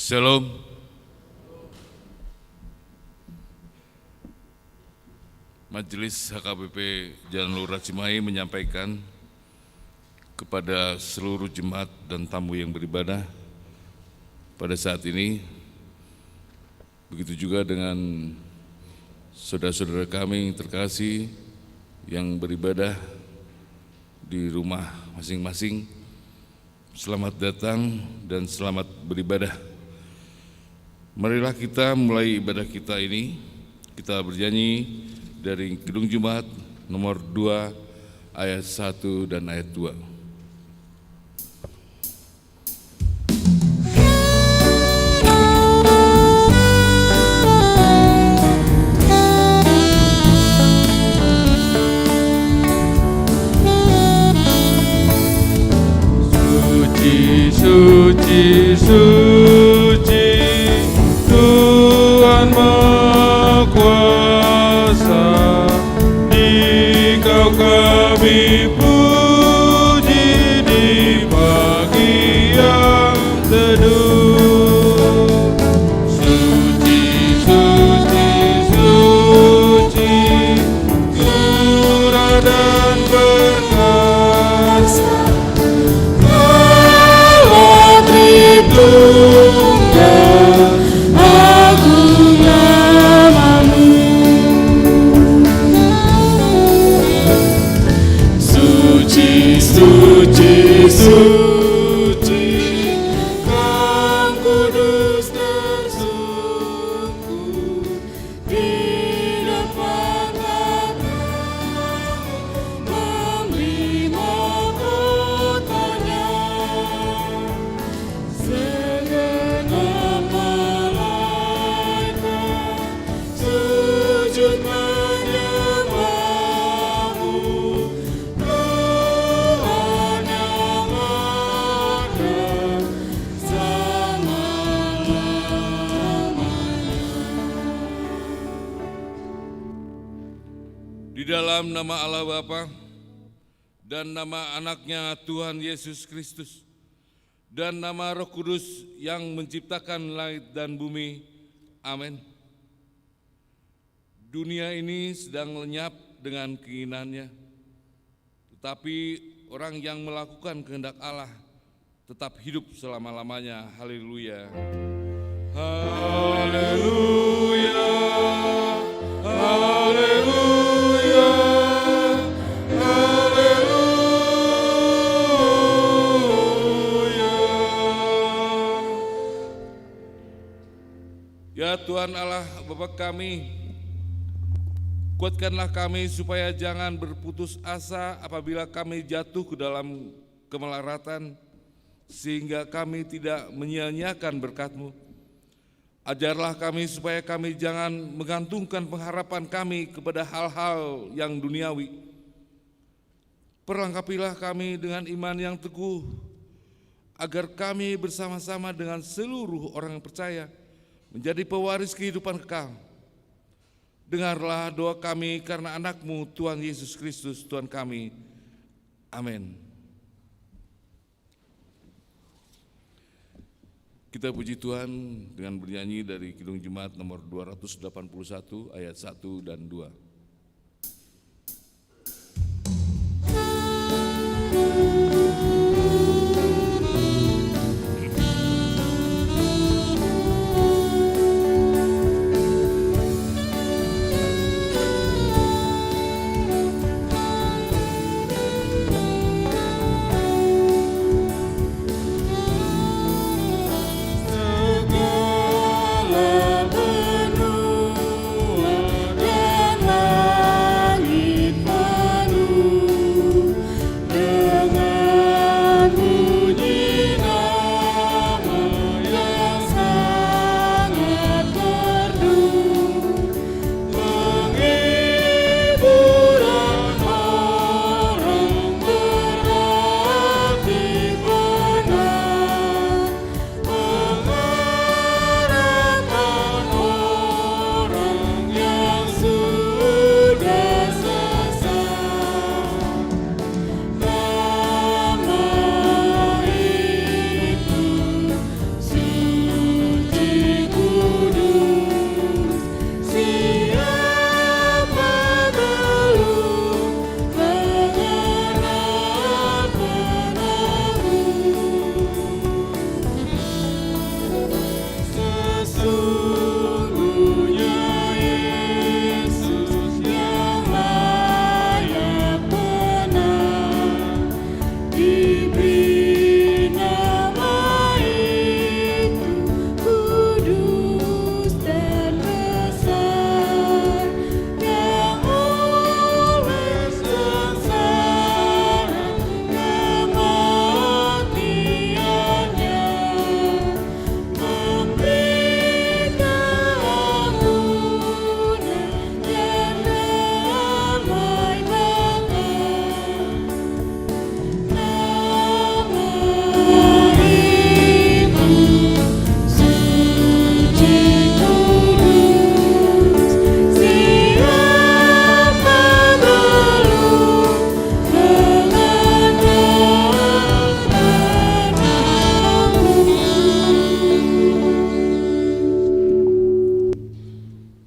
Shalom. Majelis HKBP Jalan Lurah Cimahi menyampaikan kepada seluruh jemaat dan tamu yang beribadah pada saat ini, begitu juga dengan saudara-saudara kami yang terkasih yang beribadah di rumah masing-masing, selamat datang dan selamat beribadah. Marilah kita mulai ibadah kita ini, kita bernyanyi dari Kidung Jumat nomor 2 ayat 1 dan ayat 2. Suci, suci, suci, Tuhan Maha Kuasa, Dikau kami puji di pagi yang teduh. Suci, suci, suci, surah dan perkasa, Tunggal agung namamu. Suci, suci, suci, Kau kudus tersungkur di depan Bapa, memberi mohon dalam nama Allah Bapa dan nama anaknya Tuhan Yesus Kristus dan nama Roh Kudus yang menciptakan langit dan bumi. Amin. Dunia ini sedang lenyap dengan keinginannya, tetapi orang yang melakukan kehendak Allah tetap hidup selama-lamanya. Haleluya. Haleluya. Haleluya. Haleluya. Ya Tuhan Allah Bapa kami, kuatkanlah kami supaya jangan berputus asa apabila kami jatuh ke dalam kemelaratan, sehingga kami tidak menyia-nyiakan berkat-Mu. Ajarlah kami supaya kami jangan menggantungkan pengharapan kami kepada hal-hal yang duniawi. Perlengkapilah kami dengan iman yang teguh, agar kami bersama-sama dengan seluruh orang yang percaya menjadi pewaris kehidupan kekal. Dengarlah doa kami karena anak-Mu Tuhan Yesus Kristus Tuhan kami. Amin. Kita puji Tuhan dengan bernyanyi dari Kidung Jemaat nomor 281 ayat 1 dan 2.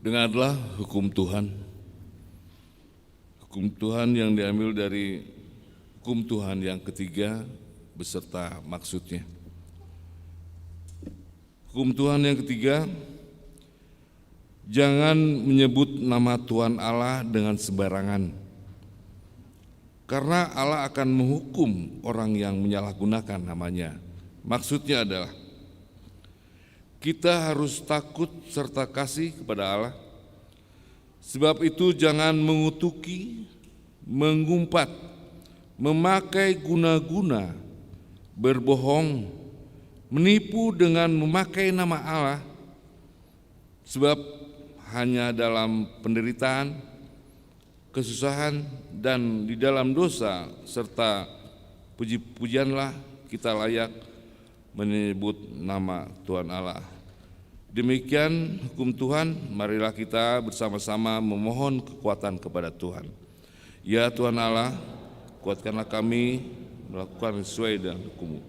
Dengarlah hukum Tuhan. Hukum Tuhan yang diambil dari hukum Tuhan yang ketiga beserta maksudnya. Hukum Tuhan yang ketiga, jangan menyebut nama Tuhan Allah dengan sembarangan, karena Allah akan menghukum orang yang menyalahgunakan namanya. Maksudnya adalah kita harus takut serta kasih kepada Allah. Sebab itu jangan mengutuki, mengumpat, memakai guna-guna, berbohong, menipu dengan memakai nama Allah. Sebab hanya dalam penderitaan, kesusahan, dan di dalam dosa serta puji-pujianlah kita layak menyebut nama Tuhan Allah. Demikian hukum Tuhan, marilah kita bersama-sama memohon kekuatan kepada Tuhan. Ya Tuhan Allah, kuatkanlah kami melakukan sesuai dengan hukum-Mu.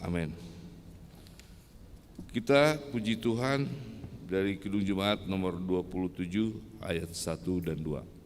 Amin. Kita puji Tuhan dari Kidung Jemaat nomor 27 ayat 1 dan 2.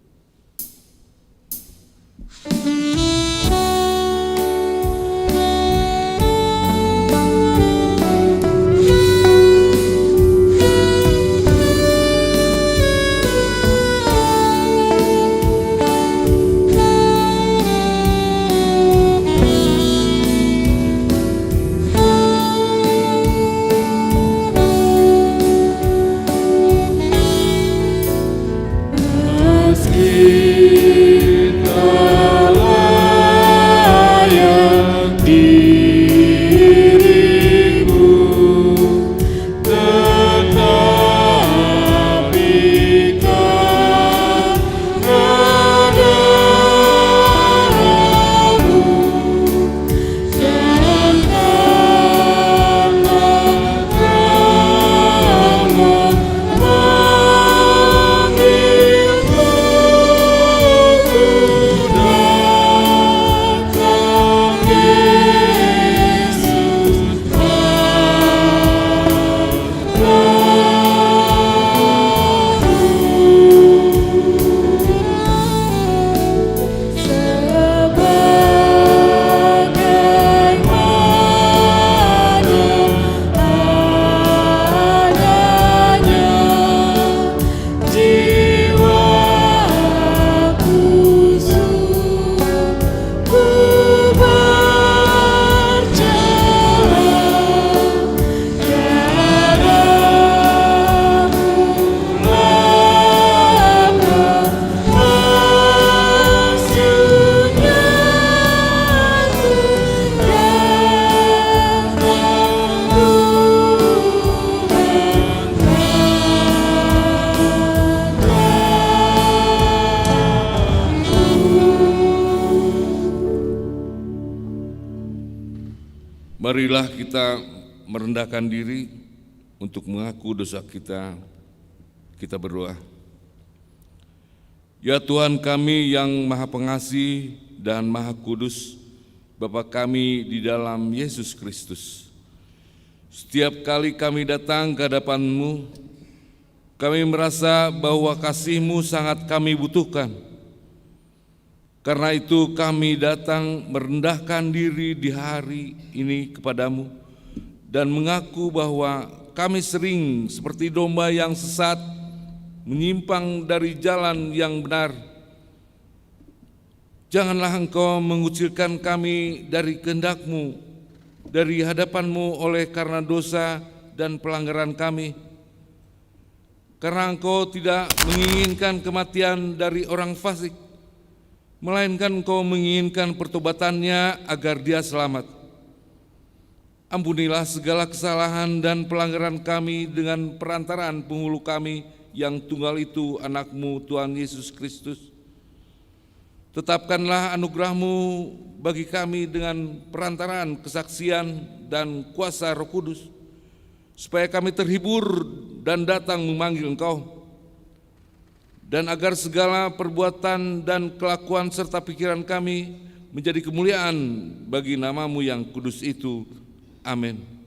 Marilah kita merendahkan diri untuk mengaku dosa kita. Kita berdoa. Ya Tuhan kami yang Maha Pengasih dan Maha Kudus, Bapa kami di dalam Yesus Kristus. Setiap kali kami datang ke hadapan-Mu, kami merasa bahwa kasih-Mu sangat kami butuhkan. Karena itu kami datang merendahkan diri di hari ini kepada-Mu dan mengaku bahwa kami sering seperti domba yang sesat, menyimpang dari jalan yang benar. Janganlah Engkau mengucilkan kami dari kehendak-Mu, dari hadapan-Mu oleh karena dosa dan pelanggaran kami. Karena Engkau tidak menginginkan kematian dari orang fasik, melainkan Engkau menginginkan pertobatannya agar dia selamat. Ampunilah segala kesalahan dan pelanggaran kami dengan perantaraan penghulu kami yang tunggal itu, anak-Mu Tuhan Yesus Kristus. Tetapkanlah anugerah-Mu bagi kami dengan perantaraan kesaksian dan kuasa Roh Kudus, supaya kami terhibur dan datang memanggil Engkau, dan agar segala perbuatan dan kelakuan serta pikiran kami menjadi kemuliaan bagi nama-Mu yang kudus itu. Amin.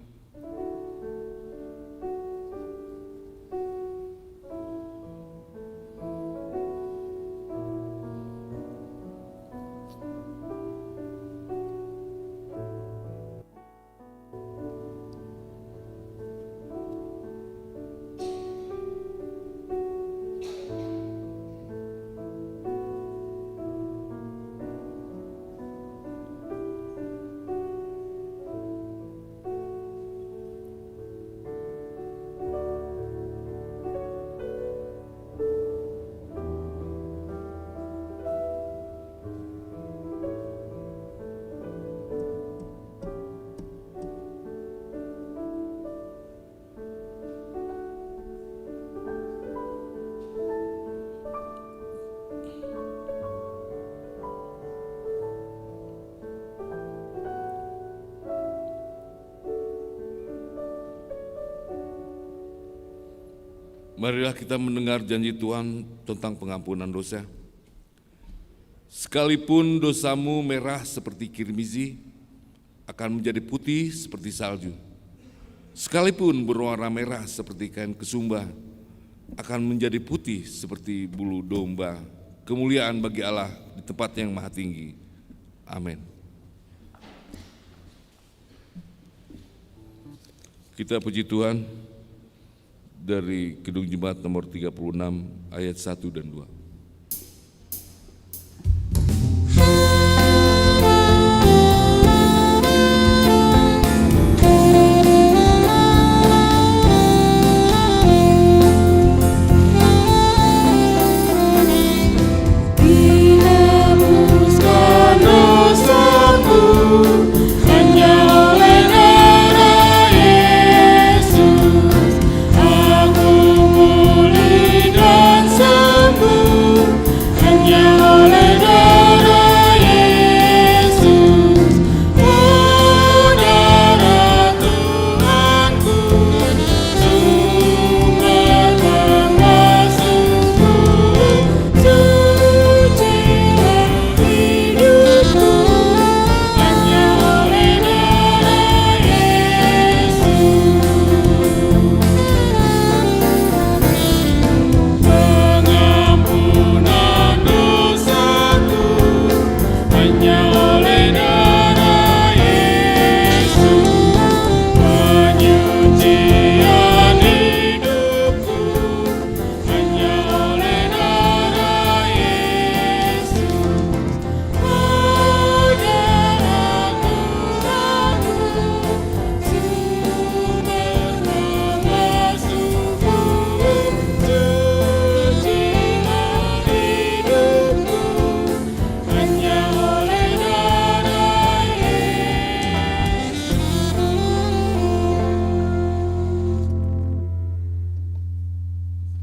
Marilah kita mendengar janji Tuhan tentang pengampunan dosa. Sekalipun dosamu merah seperti kirmizi, akan menjadi putih seperti salju. Sekalipun berwarna merah seperti kain kesumba, akan menjadi putih seperti bulu domba. Kemuliaan bagi Allah di tempat yang maha tinggi. Amin. Kita puji Tuhan dari Kidung Jemaat nomor 36 ayat 1 dan 2.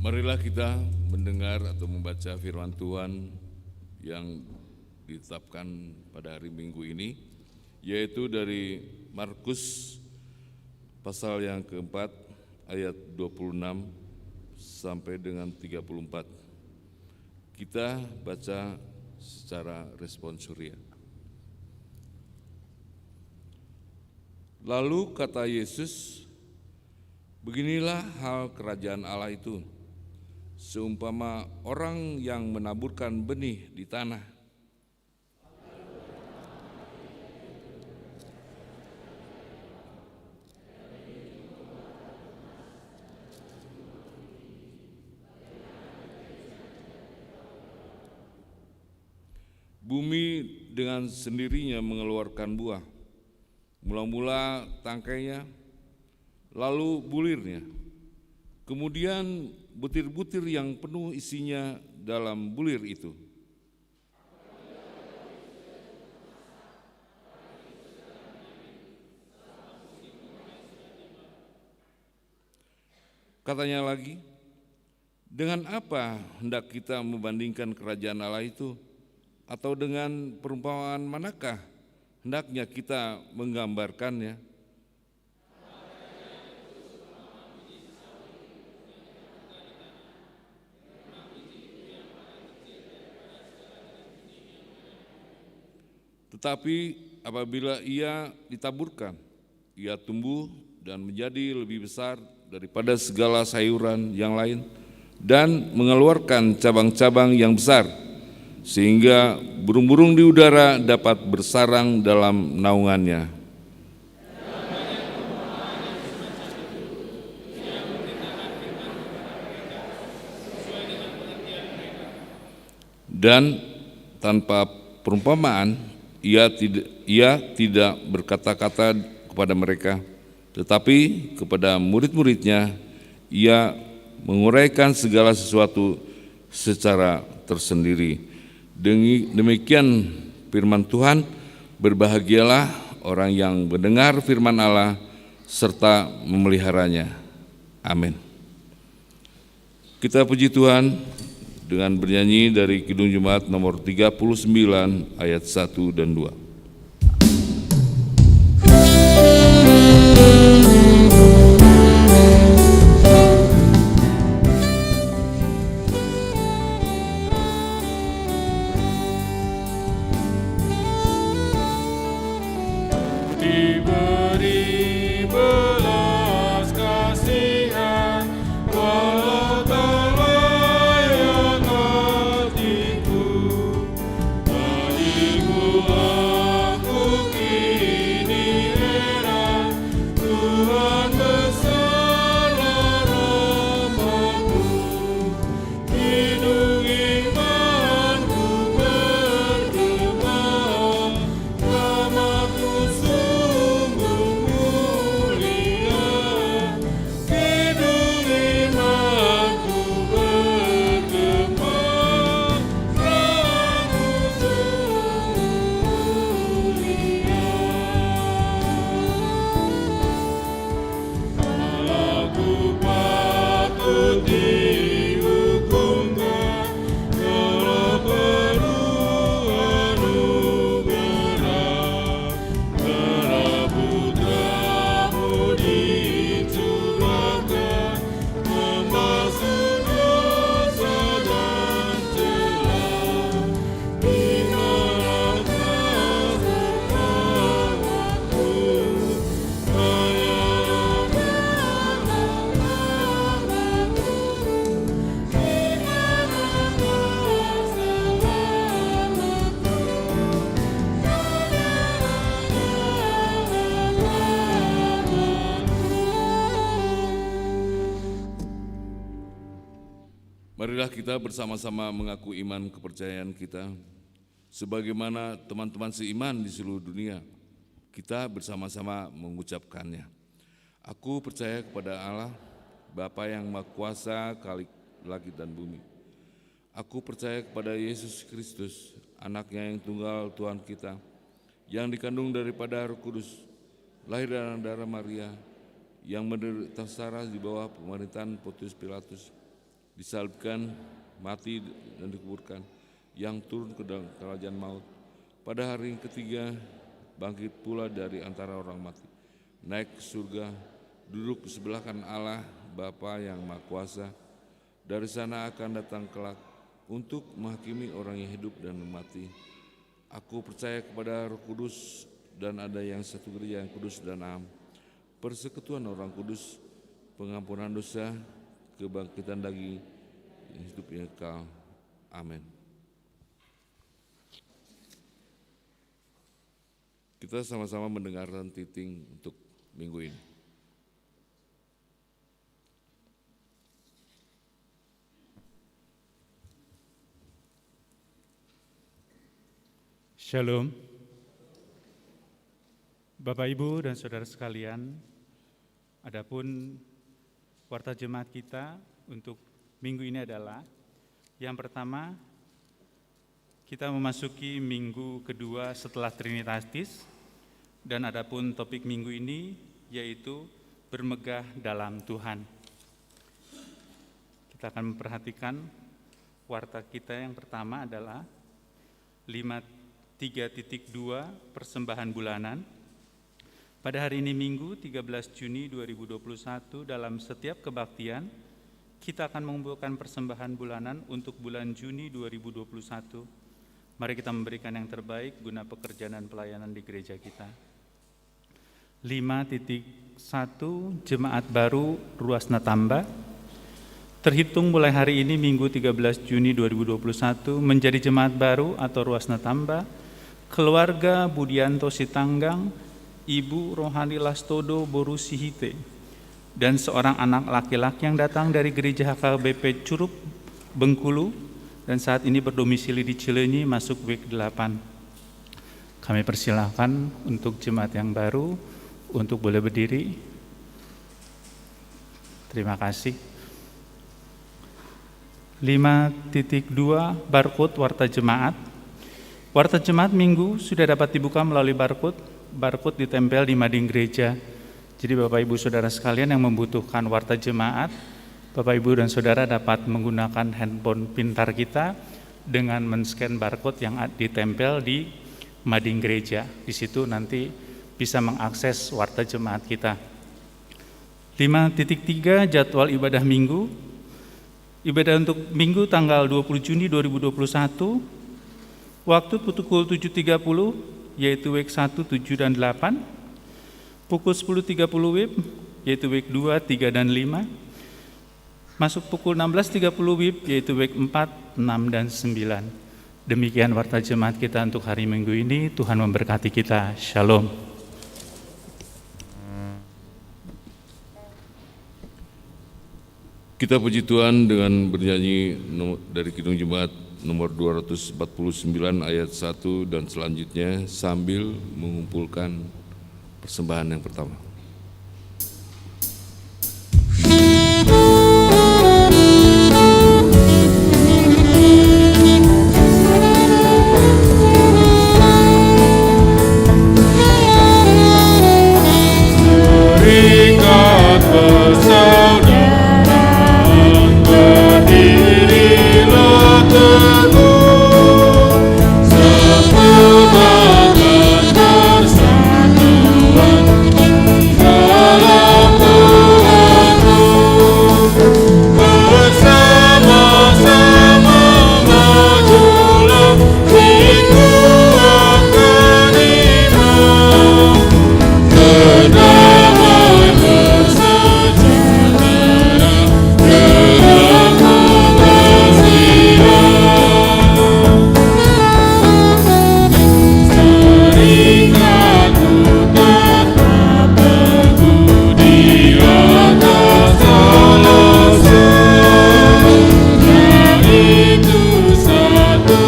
Marilah kita mendengar atau membaca firman Tuhan yang ditetapkan pada hari Minggu ini, yaitu dari Markus pasal yang keempat ayat 26 sampai dengan 34. Kita baca secara responsoria. Lalu kata Yesus, beginilah hal kerajaan Allah itu. Seumpama orang yang menaburkan benih di tanah. Bumi dengan sendirinya mengeluarkan buah, mula-mula tangkainya, lalu bulirnya, kemudian butir-butir yang penuh isinya dalam bulir itu. Katanya lagi, dengan apa hendak kita membandingkan kerajaan Allah itu? Atau dengan perumpamaan manakah hendaknya kita menggambarkannya? Tetapi apabila ia ditaburkan, ia tumbuh dan menjadi lebih besar daripada segala sayuran yang lain dan mengeluarkan cabang-cabang yang besar, sehingga burung-burung di udara dapat bersarang dalam naungannya. Dan tanpa perumpamaan, ia tidak berkata-kata kepada mereka, tetapi kepada murid-muridnya ia menguraikan segala sesuatu secara tersendiri. Demikian firman Tuhan. Berbahagialah orang yang mendengar firman Allah serta memeliharanya. Amin. Kita puji Tuhan dengan bernyanyi dari Kidung Jemaat nomor 39 ayat 1 dan 2. diberi belas kasihan, walau tak layak hatiku. Bagimu aku kini heran, Tuhan besarlah rahmat-Mu. Hidung imanku bergema, rahmat-Mu sungguh mulia. Hidung imanku bergema, rahmat-Mu sungguh mulia. Aku patut dihukumkan kalau perlu anugerah, karena putra-Mu dicurahkan membasuh dosa dan celah. Di manakah rahmat-Mu? Marilah kita bersama-sama mengaku iman kepercayaan kita, sebagaimana teman-teman seiman di seluruh dunia. Kita bersama-sama mengucapkannya. Aku percaya kepada Allah, Bapa yang Maha Kuasa, Khalik langit dan bumi. Aku percaya kepada Yesus Kristus, Anaknya yang tunggal Tuhan kita, yang dikandung daripada Roh Kudus, lahir dari darah Maria, yang menderita sengsara di bawah pemerintahan Pontius Pilatus, disalibkan, mati dan dikuburkan, yang turun ke dalam kerajaan maut. Pada hari yang ketiga bangkit pula dari antara orang mati, naik ke surga, duduk di sebelah kanan Allah Bapa yang Maha Kuasa. Dari sana akan datang kelak untuk menghakimi orang yang hidup dan mati. Aku percaya kepada Roh Kudus dan ada yang satu gereja yang kudus dan am, persekutuan orang kudus, pengampunan dosa, kebangkitan daging yang hidup yang kekal. Amin. Kita sama-sama mendengarkan titing untuk minggu ini. Shalom. Bapak, Ibu, dan saudara sekalian, adapun warta jemaat kita untuk minggu ini adalah yang pertama, kita memasuki minggu kedua setelah Trinitatis, dan adapun topik minggu ini yaitu bermegah dalam Tuhan. Kita akan memperhatikan warta kita yang pertama adalah 3.2 persembahan bulanan. Pada hari ini Minggu 13 Juni 2021 dalam setiap kebaktian kita akan mengumpulkan persembahan bulanan untuk bulan Juni 2021. Mari kita memberikan yang terbaik guna pekerjaan dan pelayanan di gereja kita. 5.1 Jemaat baru Ruas Natamba. Terhitung mulai hari ini Minggu 13 Juni 2021 menjadi jemaat baru atau Ruas Natamba keluarga Budianto Sitanggang, Ibu Rohani Lastodo Borusihite, dan seorang anak laki-laki yang datang dari gereja HKBP Curup, Bengkulu, dan saat ini berdomisili di Cileunyi, masuk week 8. Kami persilahkan untuk jemaat yang baru untuk boleh berdiri. Terima kasih. 5.2 barcode warta jemaat. Warta jemaat minggu sudah dapat dibuka melalui barcode. Barcode ditempel di mading gereja. Jadi Bapak Ibu Saudara sekalian yang membutuhkan warta jemaat, Bapak Ibu dan Saudara dapat menggunakan handphone pintar kita dengan men-scan barcode yang ditempel di mading gereja. Di situ nanti bisa mengakses warta jemaat kita. 5.3 jadwal ibadah minggu. Ibadah untuk minggu tanggal 20 Juni 2021, waktu pukul 7.30, yaitu week 1, 7, dan 8, Pukul 10.30 WIB, yaitu week 2, 3, dan 5. Masuk pukul 16.30 WIB, yaitu week 4, 6, dan 9. Demikian warta jemaat kita untuk hari Minggu ini. Tuhan memberkati kita. Shalom. Kita puji Tuhan dengan bernyanyi dari Kidung Jemaat nomor 249 ayat 1 dan selanjutnya sambil mengumpulkan persembahan yang pertama. Terikat persaudaraan, berdirilah teguh, sempurnakan persatuan dalam Tuhanmu. Bersama-sama majulah, minggu akan iman. Berdamai bersejahtera dalam pengasihan. Serikatku tetap teguh di atas alasan, yaitu satu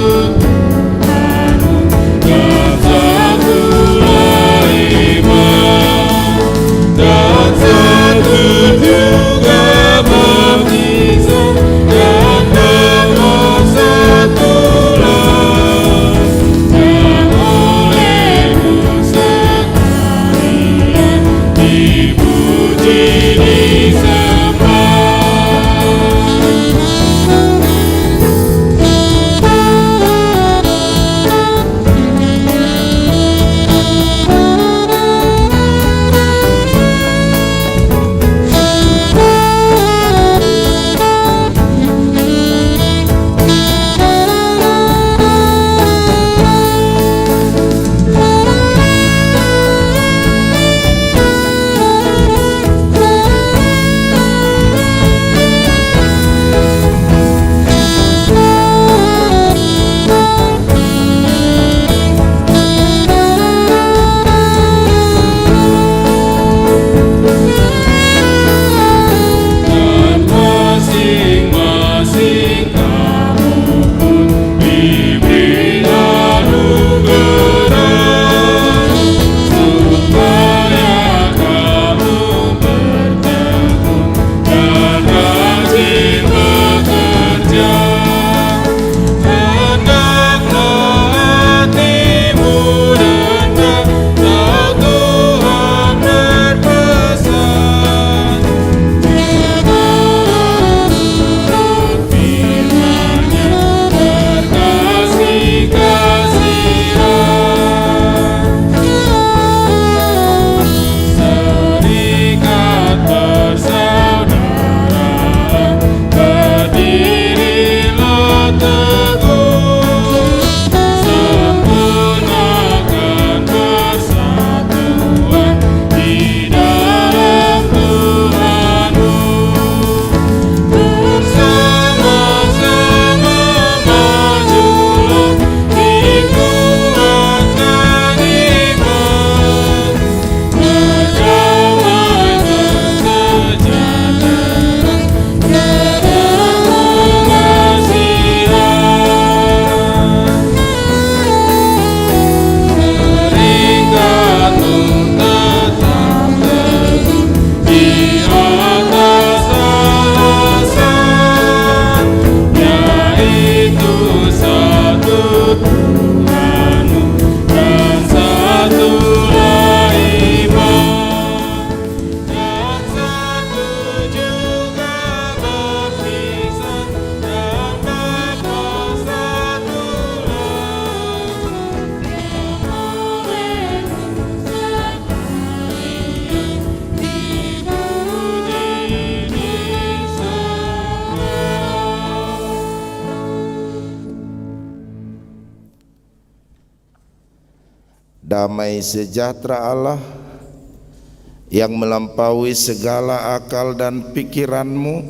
Tuhanmu dan satulah iman, dan satu juga baptisan, dan dalam satulah yang olehmu sekalian dipuji disembah. Dan masing-masing kamu pun diberi anugerah, supaya kamu bertekun dan rajin bekerja. Hendaklah hatimu rendah, tahu Tuhan berpesan. Menurut firman-Nya berkasih-kasihan. Serikat persaudaraan, berdirilah teguh, sempurnakan persatuan di dalam Tuhanmu. Bersama-sama majulah, dikuatkan iman. Berdamai bersejahtera dalam pengasihan. Serikatmu tetap teguh di atas alasan, yaitu satu Tuhanmu dan satulah iman, dan satu juga baptisan, dan Bapa satulah yang olehmu sekalian dipuji disembah. Damai sejahtera Allah yang melampaui segala akal dan pikiranmu.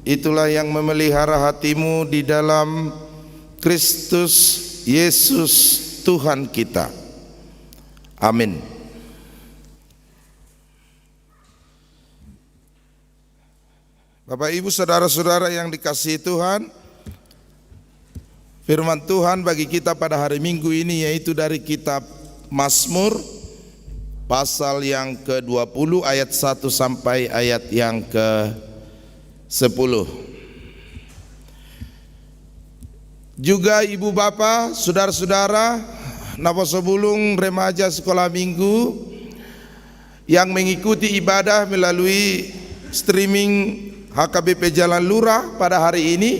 Itulah yang memelihara hatimu di dalam Kristus Yesus Tuhan kita. Amin. Bapak Ibu saudara-saudara yang dikasihi Tuhan, firman Tuhan bagi kita pada hari Minggu ini yaitu dari kitab Mazmur pasal yang ke-20 ayat 1 sampai ayat yang ke-10. Juga ibu bapak, saudara-saudara, napa sebelum remaja sekolah minggu yang mengikuti ibadah melalui streaming HKBP Jalan Lurah pada hari ini,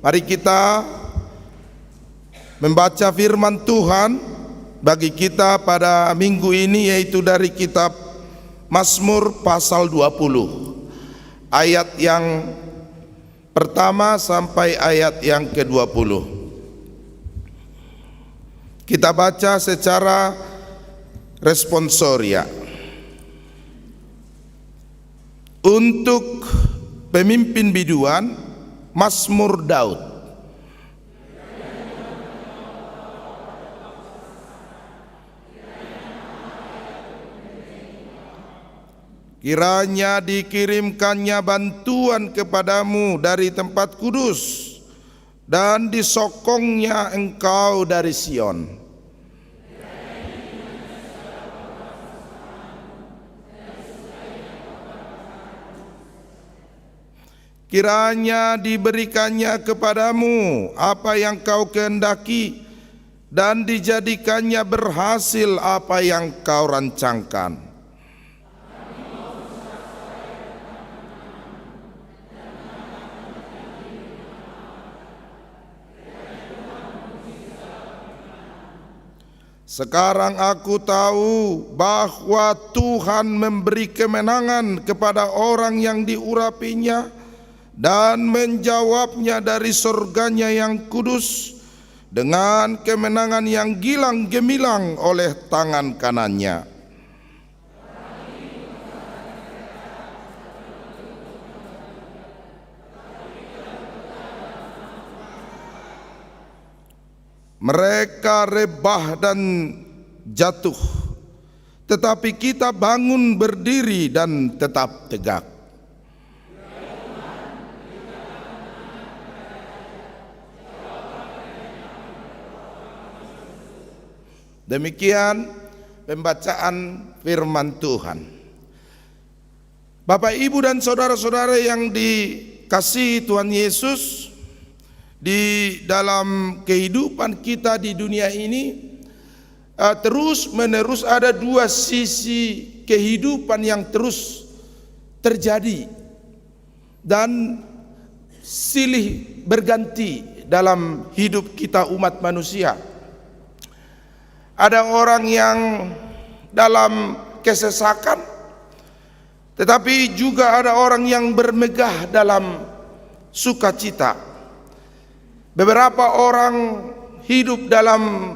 mari kita membaca firman Tuhan bagi kita pada minggu ini yaitu dari kitab Mazmur pasal 20 ayat yang pertama sampai ayat yang ke-20. Kita baca secara responsoria. Untuk pemimpin biduan, Mazmur Daud. Kiranya dikirimkannya bantuan kepadamu dari tempat kudus, dan disokongnya engkau dari Sion. Kiranya diberikannya kepadamu apa yang kau kehendaki, dan dijadikannya berhasil apa yang kau rancangkan. Sekarang aku tahu bahwa Tuhan memberi kemenangan kepada orang yang diurapinya dan menjawabnya dari surganya yang kudus dengan kemenangan yang gilang gemilang oleh tangan kanannya. Mereka rebah dan jatuh, tetapi kita bangun berdiri dan tetap tegak. Demikian pembacaan firman Tuhan. Bapak, Ibu dan saudara-saudara yang dikasihi Tuhan Yesus, di dalam kehidupan kita di dunia ini terus menerus ada dua sisi kehidupan yang terus terjadi dan silih berganti dalam hidup kita umat manusia. Ada orang yang dalam kesesakan, tetapi juga ada orang yang bermegah dalam sukacita. Beberapa orang hidup dalam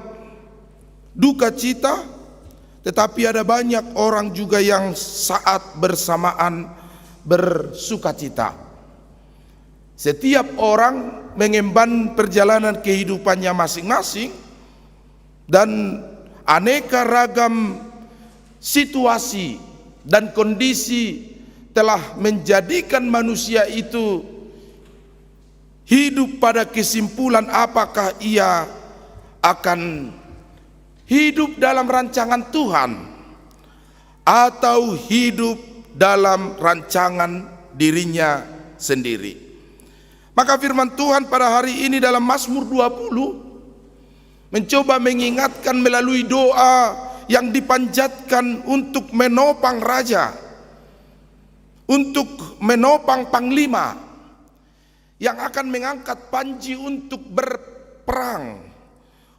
duka cita, tetapi ada banyak orang juga yang saat bersamaan bersukacita. Setiap orang mengemban perjalanan kehidupannya masing-masing, dan aneka ragam situasi dan kondisi telah menjadikan manusia itu hidup pada kesimpulan apakah ia akan hidup dalam rancangan Tuhan atau hidup dalam rancangan dirinya sendiri. Maka firman Tuhan pada hari ini dalam Mazmur 20 mencoba mengingatkan melalui doa yang dipanjatkan untuk menopang raja, untuk menopang panglima yang akan mengangkat panji untuk berperang,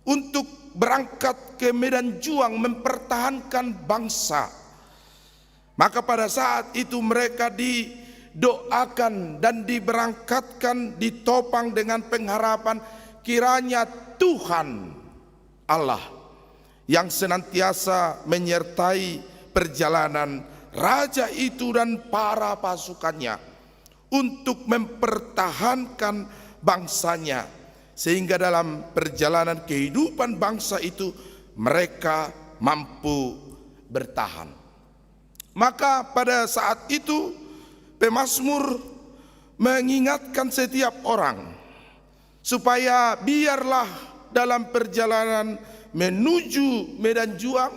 untuk berangkat ke medan juang mempertahankan bangsa. Maka pada saat itu mereka didoakan dan diberangkatkan, ditopang dengan pengharapan kiranya Tuhan Allah yang senantiasa menyertai perjalanan raja itu dan para pasukannya untuk mempertahankan bangsanya, sehingga dalam perjalanan kehidupan bangsa itu mereka mampu bertahan. Maka pada saat itu pemazmur mengingatkan setiap orang supaya biarlah dalam perjalanan menuju medan juang,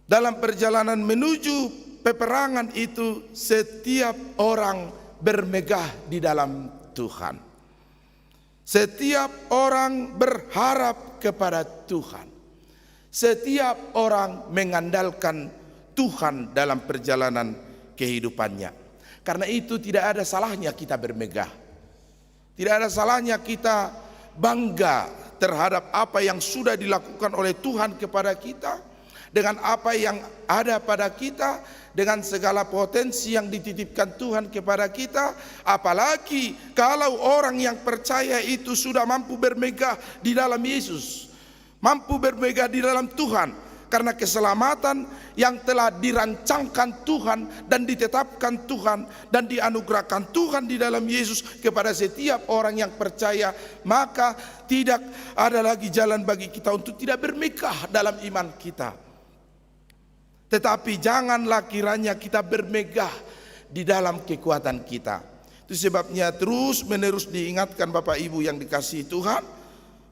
dalam perjalanan menuju peperangan itu, setiap orang bermegah di dalam Tuhan. Setiap orang berharap kepada Tuhan. Setiap orang mengandalkan Tuhan dalam perjalanan kehidupannya. Karena itu tidak ada salahnya kita bermegah. Tidak ada salahnya kita bangga terhadap apa yang sudah dilakukan oleh Tuhan kepada kita, dengan apa yang ada pada kita, dengan segala potensi yang dititipkan Tuhan kepada kita. Apalagi kalau orang yang percaya itu sudah mampu bermegah di dalam Yesus, mampu bermegah di dalam Tuhan, karena keselamatan yang telah dirancangkan Tuhan dan ditetapkan Tuhan dan dianugerahkan Tuhan di dalam Yesus kepada setiap orang yang percaya. Maka tidak ada lagi jalan bagi kita untuk tidak bermegah dalam iman kita. Tetapi janganlah kiranya kita bermegah di dalam kekuatan kita. Itu sebabnya terus menerus diingatkan Bapak Ibu yang dikasihi Tuhan,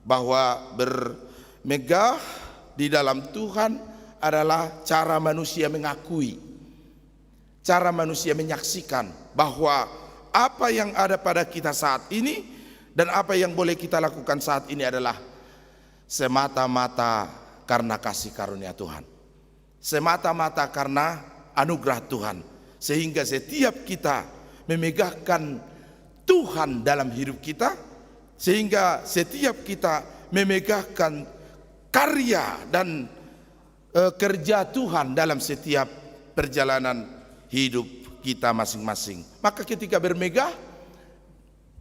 bahwa bermegah di dalam Tuhan adalah cara manusia mengakui, cara manusia menyaksikan bahwa apa yang ada pada kita saat ini dan apa yang boleh kita lakukan saat ini adalah semata-mata karena kasih karunia Tuhan, semata-mata karena anugerah Tuhan, sehingga setiap kita memegahkan Tuhan dalam hidup kita, sehingga setiap kita memegahkan karya dan kerja Tuhan dalam setiap perjalanan hidup kita masing-masing. Maka ketika bermegah,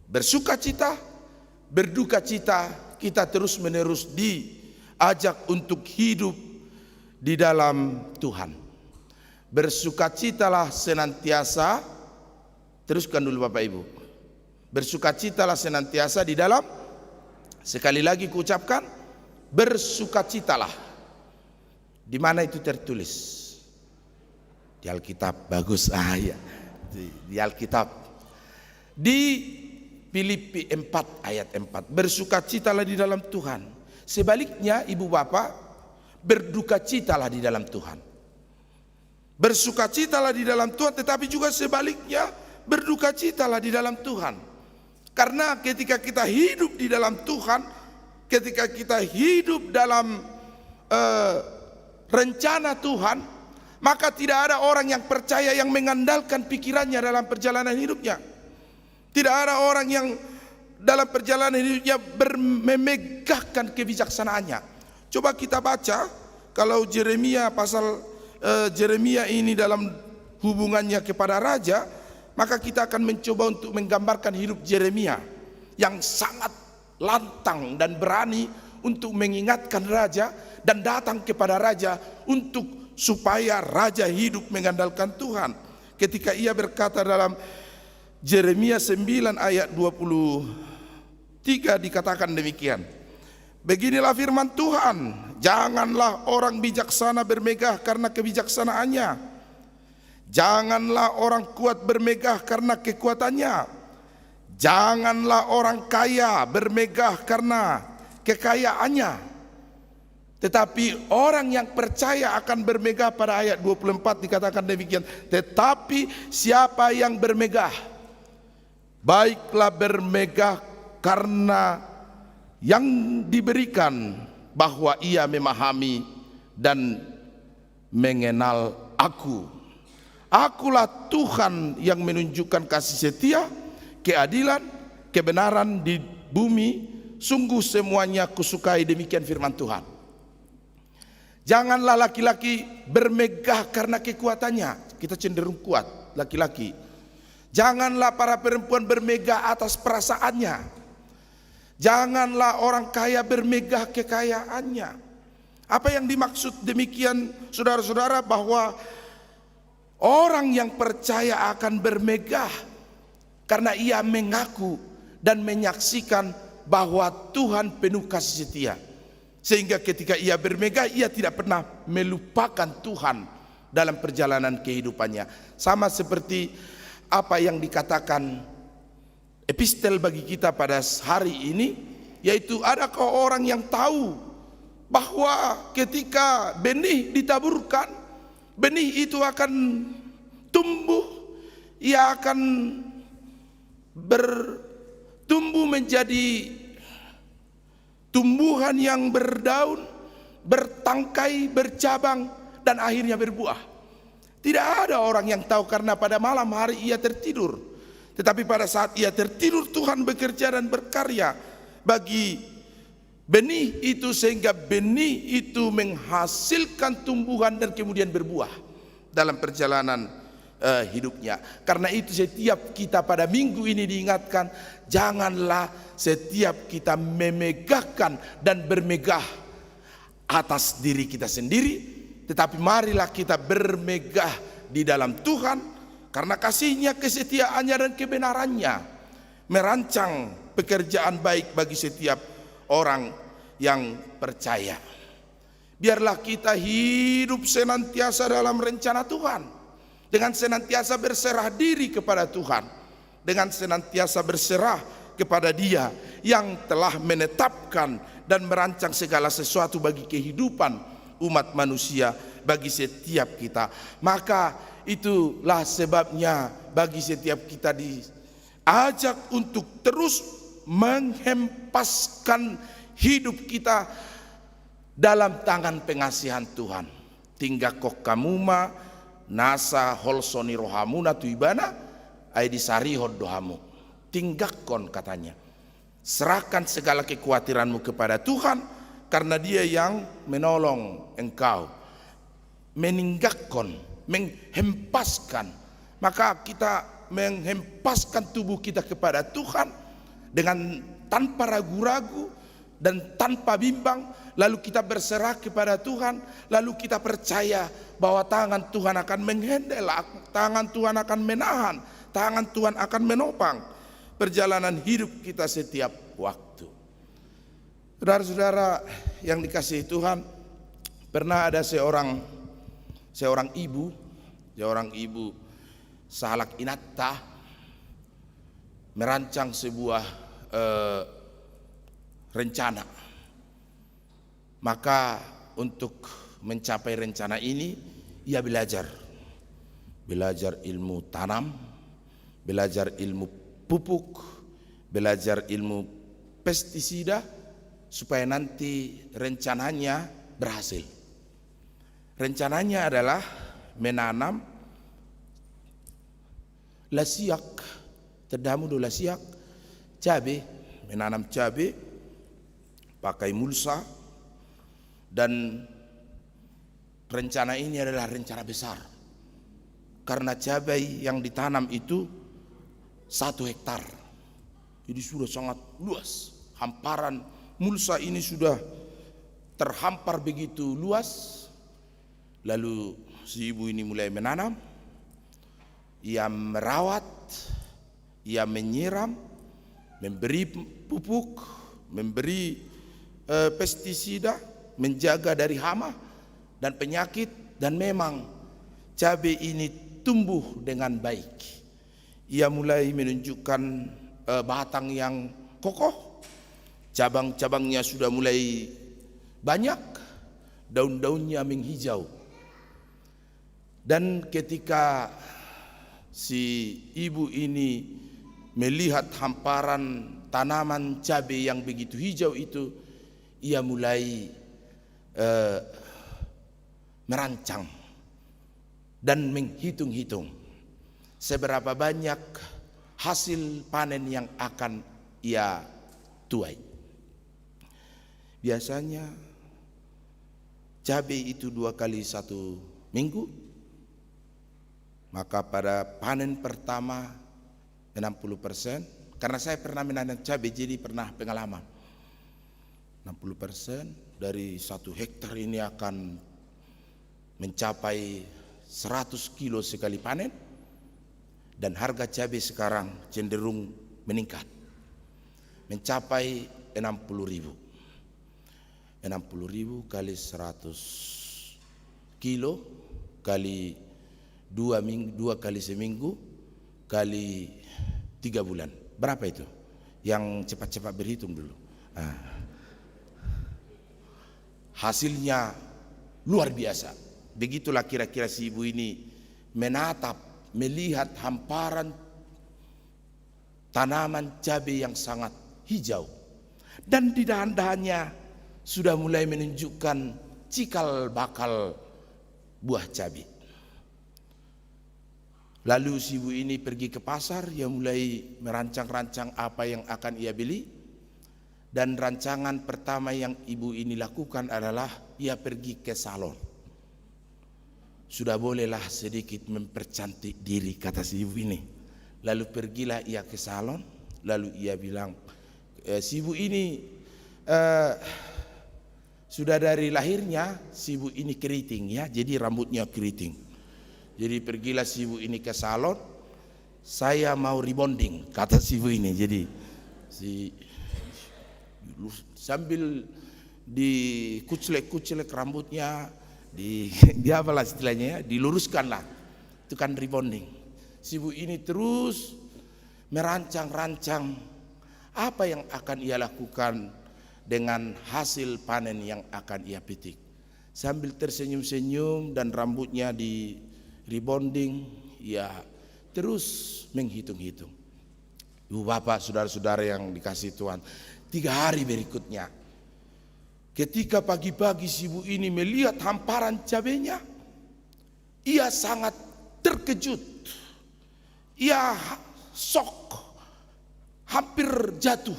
bersukacita, berdukacita, kita terus menerus diajak untuk hidup di dalam Tuhan. Bersukacitalah senantiasa, teruskan dulu Bapak Ibu. Bersukacitalah senantiasa di dalam, sekali lagi kuucapkan, bersukacitalah. Di mana itu tertulis? Di Alkitab. Bagus. Ya. Di Alkitab. Di Filipi 4 ayat 4. Bersukacitalah di dalam Tuhan. Sebaliknya ibu bapak, berdukacitalah di dalam Tuhan. Bersukacitalah di dalam Tuhan, tetapi juga sebaliknya berdukacitalah di dalam Tuhan. Karena ketika kita hidup di dalam Tuhan, ketika kita hidup dalam rencana Tuhan, maka tidak ada orang yang percaya yang mengandalkan pikirannya dalam perjalanan hidupnya. Tidak ada orang yang dalam perjalanan hidupnya memegahkan kebijaksanaannya. Coba kita baca kalau Yeremia, pasal Yeremia ini dalam hubungannya kepada raja, maka kita akan mencoba untuk menggambarkan hidup Yeremia yang sangat lantang dan berani untuk mengingatkan raja dan datang kepada raja untuk supaya raja hidup mengandalkan Tuhan. Ketika ia berkata dalam Yeremia 9 ayat 23 dikatakan demikian. Beginilah firman Tuhan, janganlah orang bijaksana bermegah karena kebijaksanaannya. Janganlah orang kuat bermegah karena kekuatannya. Janganlah orang kaya bermegah karena kekayaannya. Tetapi orang yang percaya akan bermegah, pada ayat 24 dikatakan demikian. Tetapi siapa yang bermegah, baiklah bermegah karena yang diberikan, bahwa ia memahami dan mengenal aku. Akulah Tuhan yang menunjukkan kasih setia, keadilan, kebenaran di bumi. Sungguh semuanya kusukai, demikian firman Tuhan. Janganlah laki-laki bermegah karena kekuatannya. Kita cenderung kuat laki-laki. Janganlah para perempuan bermegah atas perasaannya. Janganlah orang kaya bermegah kekayaannya. Apa yang dimaksud demikian, saudara-saudara? Bahwa orang yang percaya akan bermegah karena ia mengaku dan menyaksikan bahwa Tuhan penuh kasih setia. Sehingga ketika ia bermegah, ia tidak pernah melupakan Tuhan dalam perjalanan kehidupannya. Sama seperti apa yang dikatakan epistel bagi kita pada hari ini, yaitu adakah orang yang tahu bahwa ketika benih ditaburkan, benih itu akan tumbuh, ia akan bertumbuh menjadi tumbuhan yang berdaun, bertangkai, bercabang, dan akhirnya berbuah. Tidak ada orang yang tahu, karena pada malam hari ia tertidur. Tetapi pada saat ia tertidur, Tuhan bekerja dan berkarya bagi benih itu, sehingga benih itu menghasilkan tumbuhan dan kemudian berbuah dalam perjalanan hidupnya. Karena itu setiap kita pada minggu ini diingatkan, janganlah setiap kita memegahkan dan bermegah atas diri kita sendiri, tetapi marilah kita bermegah di dalam Tuhan, karena kasih-Nya, kesetiaannya dan kebenarannya merancang pekerjaan baik bagi setiap orang yang percaya. Biarlah kita hidup senantiasa dalam rencana Tuhan, dengan senantiasa berserah diri kepada Tuhan, dengan senantiasa berserah kepada Dia yang telah menetapkan dan merancang segala sesuatu bagi kehidupan umat manusia, bagi setiap kita. Maka itulah sebabnya bagi setiap kita diajak untuk terus menghempaskan hidup kita dalam tangan pengasihan Tuhan. Tinggakok kamuma nasa holsoni rohamuna tuibana aidi sarihod dohamu. Tinggakon katanya, serahkan segala kekhawatiranmu kepada Tuhan, karena Dia yang menolong engkau. Meninggakon, menghempaskan. Maka kita menghempaskan tubuh kita kepada Tuhan dengan tanpa ragu-ragu dan tanpa bimbang, lalu kita berserah kepada Tuhan, lalu kita percaya bahwa tangan Tuhan akan menghandle, tangan Tuhan akan menahan, tangan Tuhan akan menopang perjalanan hidup kita setiap waktu. Saudara-saudara yang dikasihi Tuhan, pernah ada seorang ibu Salak Inatta merancang sebuah rencana. Maka untuk mencapai rencana ini, ia belajar ilmu tanam, belajar ilmu pupuk, belajar ilmu pestisida, supaya nanti rencananya berhasil. Rencananya adalah menanam lasiak, terdamu do lasiak, cabai, menanam cabai, pakai mulsa, dan rencana ini adalah rencana besar. Karena cabai yang ditanam itu 1 hektar, jadi sudah sangat luas. Hamparan mulsa ini sudah terhampar begitu luas. Lalu si ibu ini mulai menanam, ia merawat, ia menyiram, memberi pupuk, memberi pestisida, menjaga dari hama dan penyakit, dan memang cabai ini tumbuh dengan baik. Ia mulai menunjukkan batang yang kokoh, cabang-cabangnya sudah mulai banyak, daun-daunnya menghijau. Dan ketika si ibu ini melihat hamparan tanaman cabai yang begitu hijau itu, ia mulai merancang dan menghitung-hitung seberapa banyak hasil panen yang akan ia tuai. Biasanya cabai itu 2 kali 1 minggu. Maka pada panen pertama 60%, karena saya pernah menanam cabai jadi pernah pengalaman. 60%, dari 1 hektar ini akan mencapai 100 kilo sekali panen, dan harga cabai sekarang cenderung meningkat mencapai 60.000. 60.000 kali 100 kilo kali 2 kali seminggu kali 3 bulan. Berapa itu? Yang cepat-cepat berhitung dulu. Hasilnya luar biasa. Begitulah kira-kira si ibu ini menatap, melihat hamparan tanaman cabai yang sangat hijau, dan di dahan-dahannya sudah mulai menunjukkan cikal bakal buah cabai. Lalu si ibu ini pergi ke pasar, ia mulai merancang-rancang apa yang akan ia beli. Dan rancangan pertama yang ibu ini lakukan adalah ia pergi ke salon. Sudah bolehlah sedikit mempercantik diri, kata si ibu ini. Lalu pergilah ia ke salon, lalu ia bilang, si ibu ini sudah dari lahirnya si ibu ini keriting ya, jadi rambutnya keriting. Jadi pergilah si ibu ini ke salon, saya mau rebonding, kata si ibu ini. Jadi sambil dikuclek-kuclek rambutnya, dia apalah istilahnya ya, diluruskanlah, itu kan rebonding. Si ibu ini terus merancang-rancang apa yang akan ia lakukan dengan hasil panen yang akan ia petik. Sambil tersenyum-senyum dan rambutnya di rebonding, ia terus menghitung-hitung. Ibu bapak, saudara-saudara yang dikasihi Tuhan, 3 hari berikutnya, ketika pagi-pagi si ibu ini melihat hamparan cabainya, ia sangat terkejut. Ia shock, hampir jatuh,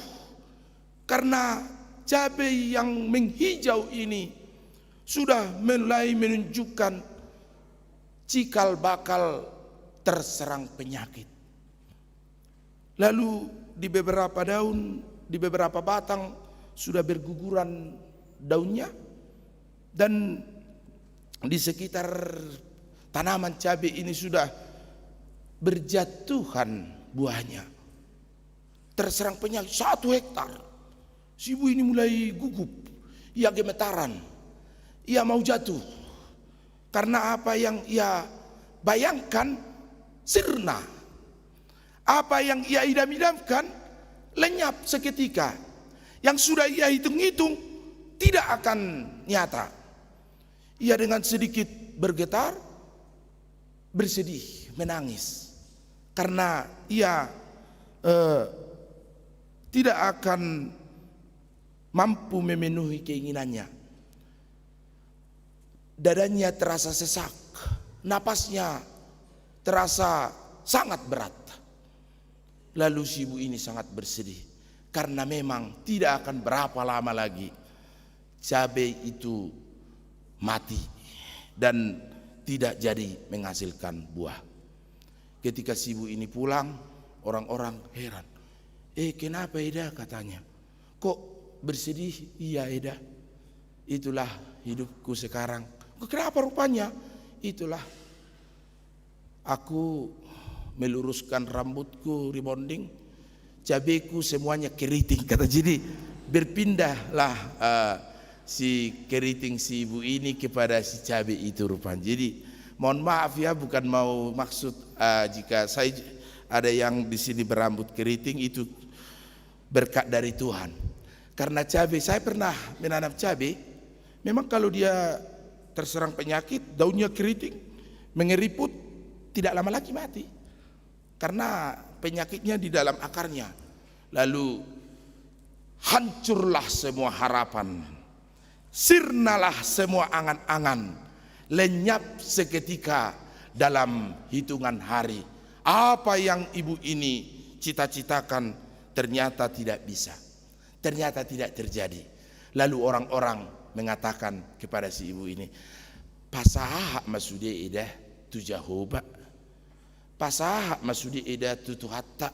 karena cabai yang menghijau ini sudah mulai menunjukkan cikal bakal terserang penyakit. Lalu di beberapa daun, di beberapa batang sudah berguguran daunnya, dan di sekitar tanaman cabai ini sudah berjatuhan buahnya. Terserang penyakit 1 hektar. Si ibu ini mulai gugup, ia gemetaran, ia mau jatuh. Karena apa yang ia bayangkan sirna, apa yang ia idam-idamkan lenyap seketika. Yang sudah ia hitung-hitung tidak akan nyata. Ia dengan sedikit bergetar, bersedih, menangis, karena ia tidak akan mampu memenuhi keinginannya. Dadanya terasa sesak, napasnya terasa sangat berat. Lalu si ibu ini sangat bersedih, karena memang tidak akan berapa lama lagi cabai itu mati dan tidak jadi menghasilkan buah. Ketika si ibu ini pulang, orang-orang heran. Kenapa Eda, katanya? Kok bersedih? Iya Eda, itulah hidupku sekarang. Kenapa rupanya? Itulah, aku meluruskan rambutku, rebonding, cabaiku semuanya keriting, kata. Jadi berpindahlah si keriting si ibu ini kepada si cabai itu rupanya. Jadi mohon maaf ya, bukan mau maksud jika saya ada yang di sini berambut keriting, itu berkat dari Tuhan. Karena cabai, saya pernah menanam cabai, memang kalau dia terserang penyakit, daunnya keriting, mengeriput, tidak lama lagi mati. Karena penyakitnya di dalam akarnya. Lalu hancurlah semua harapan, sirnalah semua angan-angan, lenyap seketika dalam hitungan hari. Apa yang ibu ini cita-citakan ternyata tidak bisa, ternyata tidak terjadi. Lalu orang-orang mengatakan kepada si ibu ini, pasaha masude ida tu jahoba, pasaha masude ida tu hatta,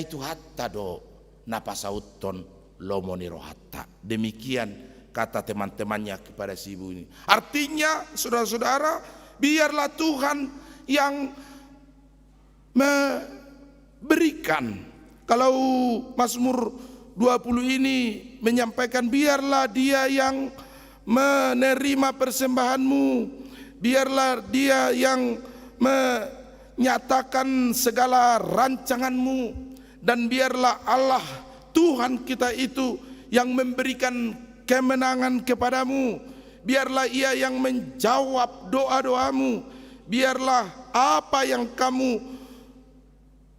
tu hatta do napasauton lomoni rohatta. Demikian kata teman-temannya kepada si ibu ini. Artinya saudara-saudara, biarlah Tuhan yang memberikan. Kalau Mazmur 20 ini menyampaikan, biarlah Dia yang menerima persembahanmu, biarlah Dia yang menyatakan segala rancanganmu, dan biarlah Allah Tuhan kita itu yang memberikan kemenangan kepadamu, biarlah Ia yang menjawab doa-doamu, biarlah apa yang kamu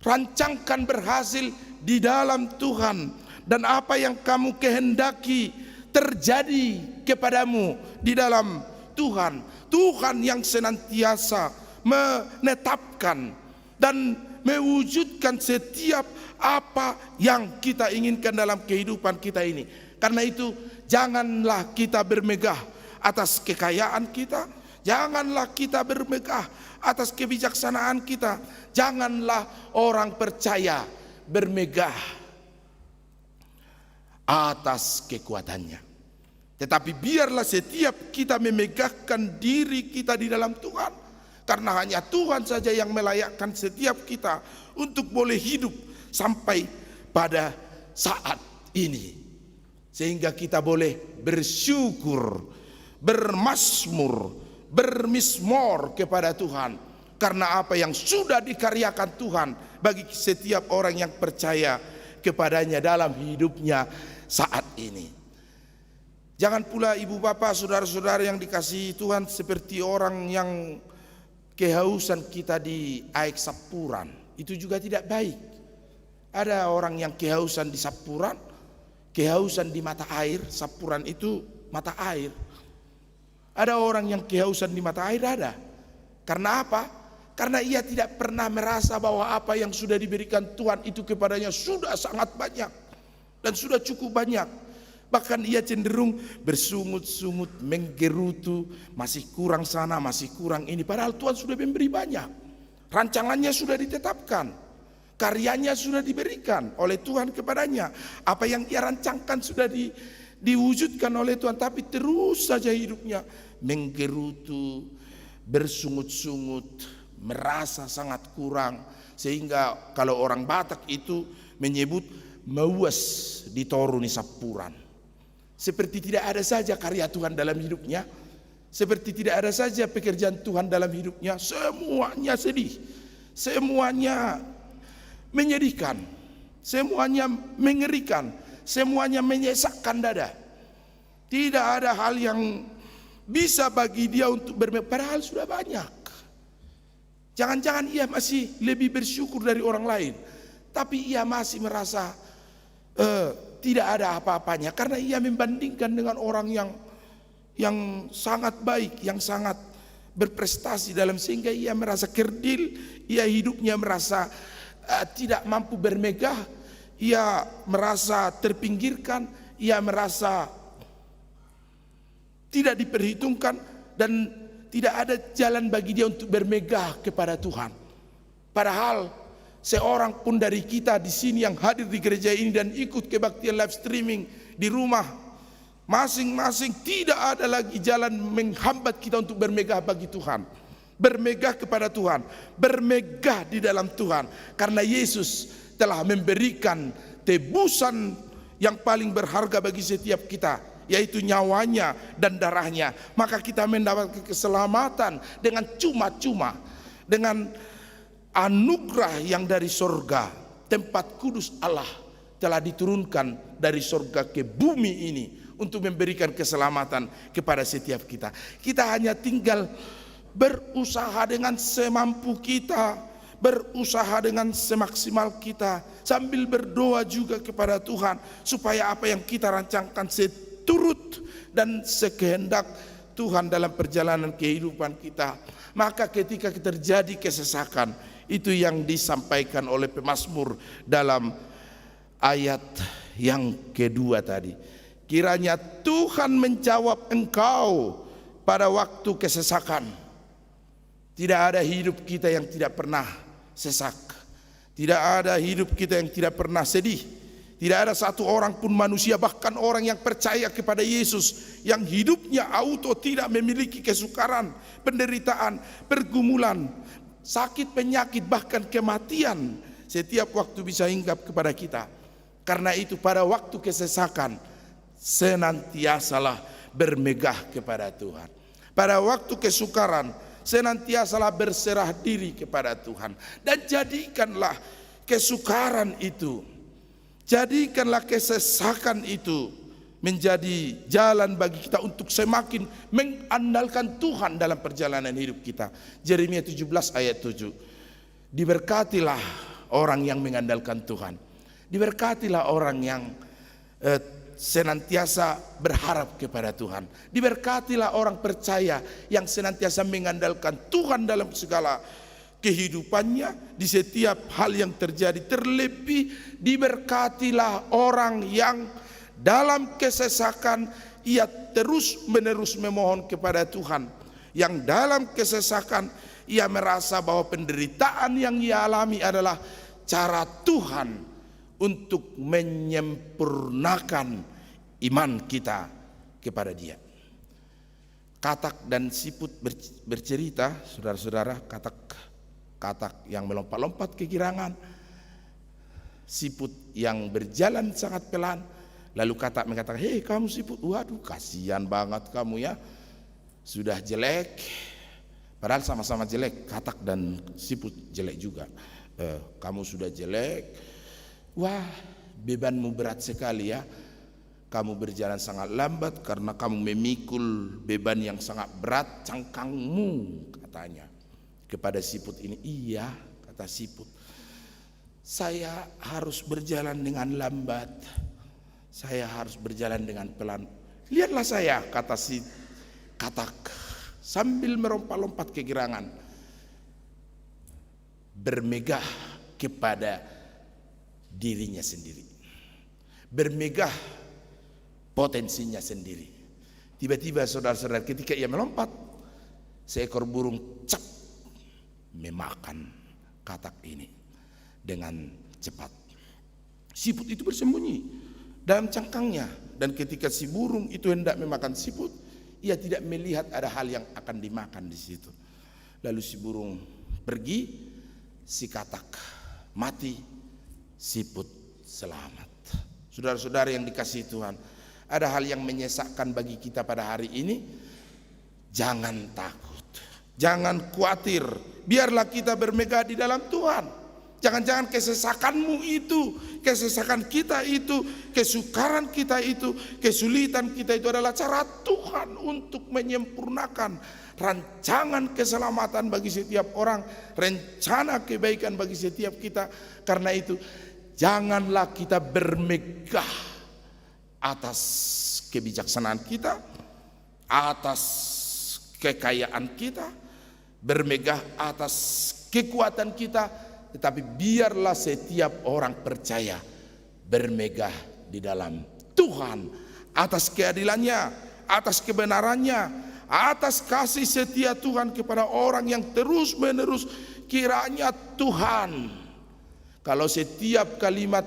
rancangkan berhasil di dalam Tuhan, dan apa yang kamu kehendaki terjadi kepadamu di dalam Tuhan. Tuhan yang senantiasa menetapkan dan mewujudkan setiap apa yang kita inginkan dalam kehidupan kita ini. Karena itu janganlah kita bermegah atas kekayaan kita, janganlah kita bermegah atas kebijaksanaan kita, janganlah orang percaya bermegah atas kekuatannya. Tetapi biarlah setiap kita memegahkan diri kita di dalam Tuhan, karena hanya Tuhan saja yang melayakkan setiap kita untuk boleh hidup sampai pada saat ini, sehingga kita boleh bersyukur, bermazmur, bermizmor kepada Tuhan, karena apa yang sudah dikaryakan Tuhan bagi setiap orang yang percaya kepadanya dalam hidupnya saat ini. Jangan pula ibu bapak, saudara-saudara yang dikasihi Tuhan, seperti orang yang kehausan kita di air sapuran, itu juga tidak baik. Ada orang yang kehausan di sapuran, kehausan di mata air. Sapuran itu mata air. Ada orang yang kehausan di mata air, ada. Karena apa? Karena ia tidak pernah merasa bahwa apa yang sudah diberikan Tuhan itu kepadanya sudah sangat banyak dan sudah cukup banyak. Bahkan ia cenderung bersungut-sungut, menggerutu, masih kurang sana, masih kurang ini. Padahal Tuhan sudah memberi banyak. Rancangannya sudah ditetapkan, karyanya sudah diberikan oleh Tuhan kepadanya. Apa yang ia rancangkan sudah diwujudkan oleh Tuhan, tapi terus saja hidupnya menggerutu, bersungut-sungut, merasa sangat kurang, sehingga kalau orang Batak itu menyebut mauas ditoruni sapuran. Seperti tidak ada saja karya Tuhan dalam hidupnya, seperti tidak ada saja pekerjaan Tuhan dalam hidupnya. Semuanya sedih, semuanya menyedihkan, semuanya mengerikan, semuanya menyesakkan dada. Tidak ada hal yang bisa bagi dia untuk bermegah, padahal sudah banyak. Jangan-jangan ia masih lebih bersyukur dari orang lain, tapi ia masih merasa tidak ada apa-apanya, karena ia membandingkan dengan orang yang sangat baik, yang sangat berprestasi dalam, sehingga ia merasa kerdil, ia hidupnya merasa tidak mampu bermegah, ia merasa terpinggirkan, ia merasa tidak diperhitungkan, dan tidak ada jalan bagi dia untuk bermegah kepada Tuhan. Padahal seorang pun dari kita di sini yang hadir di gereja ini dan ikut kebaktian live streaming di rumah masing-masing, tidak ada lagi jalan menghambat kita untuk bermegah bagi Tuhan, bermegah kepada Tuhan, bermegah di dalam Tuhan, karena Yesus telah memberikan tebusan yang paling berharga bagi setiap kita, yaitu nyawanya dan darahnya. Maka kita mendapatkan keselamatan dengan cuma-cuma, dengan anugerah yang dari sorga. Tempat kudus Allah telah diturunkan dari sorga ke bumi ini untuk memberikan keselamatan kepada setiap kita. Kita hanya tinggal berusaha dengan semampu kita, berusaha dengan semaksimal kita, sambil berdoa juga kepada Tuhan supaya apa yang kita rancangkan seturut dan sekehendak Tuhan dalam perjalanan kehidupan kita. Maka ketika terjadi kesesakan, itu yang disampaikan oleh pemazmur dalam ayat yang kedua tadi. Kiranya Tuhan menjawab engkau pada waktu kesesakan. Tidak ada hidup kita yang tidak pernah sesak. Tidak ada hidup kita yang tidak pernah sedih. Tidak ada satu orang pun manusia, bahkan orang yang percaya kepada Yesus, yang hidupnya auto tidak memiliki kesukaran, penderitaan, pergumulan, sakit, penyakit, bahkan kematian setiap waktu bisa hinggap kepada kita. Karena itu pada waktu kesesakan senantiasalah bermegah kepada Tuhan. Pada waktu kesukaran senantiasalah berserah diri kepada Tuhan. Dan jadikanlah kesukaran itu, jadikanlah kesesakan itu menjadi jalan bagi kita untuk semakin mengandalkan Tuhan dalam perjalanan hidup kita. Yeremia 17 ayat 7. Diberkatilah orang yang mengandalkan Tuhan. Diberkatilah orang yang senantiasa berharap kepada Tuhan. Diberkatilah orang percaya yang senantiasa mengandalkan Tuhan dalam segala kehidupannya, di setiap hal yang terjadi. Terlebih diberkatilah orang yang dalam kesesakan ia terus menerus memohon kepada Tuhan, yang dalam kesesakan ia merasa bahwa penderitaan yang ia alami adalah cara Tuhan untuk menyempurnakan iman kita kepada Dia. Katak dan siput bercerita, saudara-saudara, katak yang melompat-lompat ke girangan, siput yang berjalan sangat pelan. Lalu katak mengatakan, "Hei kamu siput, waduh kasihan banget kamu ya, sudah jelek." Padahal sama-sama jelek, katak dan siput jelek juga. Kamu sudah jelek, wah bebanmu berat sekali ya. Kamu berjalan sangat lambat karena kamu memikul beban yang sangat berat, cangkangmu, katanya kepada siput ini. "Iya," kata siput, "saya harus berjalan dengan lambat, saya harus berjalan dengan pelan. Lihatlah saya," kata si katak sambil merompat-lompat ke girangan, bermegah kepada dirinya sendiri, bermegah potensinya sendiri. Tiba-tiba saudara-saudara, ketika ia melompat, seekor burung cep memakan katak ini dengan cepat. Siput itu bersembunyi dalam cangkangnya, dan ketika si burung itu hendak memakan siput, ia tidak melihat ada hal yang akan dimakan di situ. Lalu si burung pergi, si katak mati, siput selamat. Saudara-saudara yang dikasihi Tuhan, ada hal yang menyesakkan bagi kita pada hari ini. Jangan takut, jangan khawatir, biarlah kita bermegah di dalam Tuhan. Jangan-jangan kesesakanmu itu, kesesakan kita itu, kesukaran kita itu, kesulitan kita itu adalah cara Tuhan untuk menyempurnakan rancangan keselamatan bagi setiap orang, rencana kebaikan bagi setiap kita. Karena itu janganlah kita bermegah atas kebijaksanaan kita, atas kekayaan kita, bermegah atas kekuatan kita, tetapi biarlah setiap orang percaya bermegah di dalam Tuhan, atas keadilannya, atas kebenarannya, atas kasih setia Tuhan kepada orang yang terus menerus. Kiranya Tuhan, kalau setiap kalimat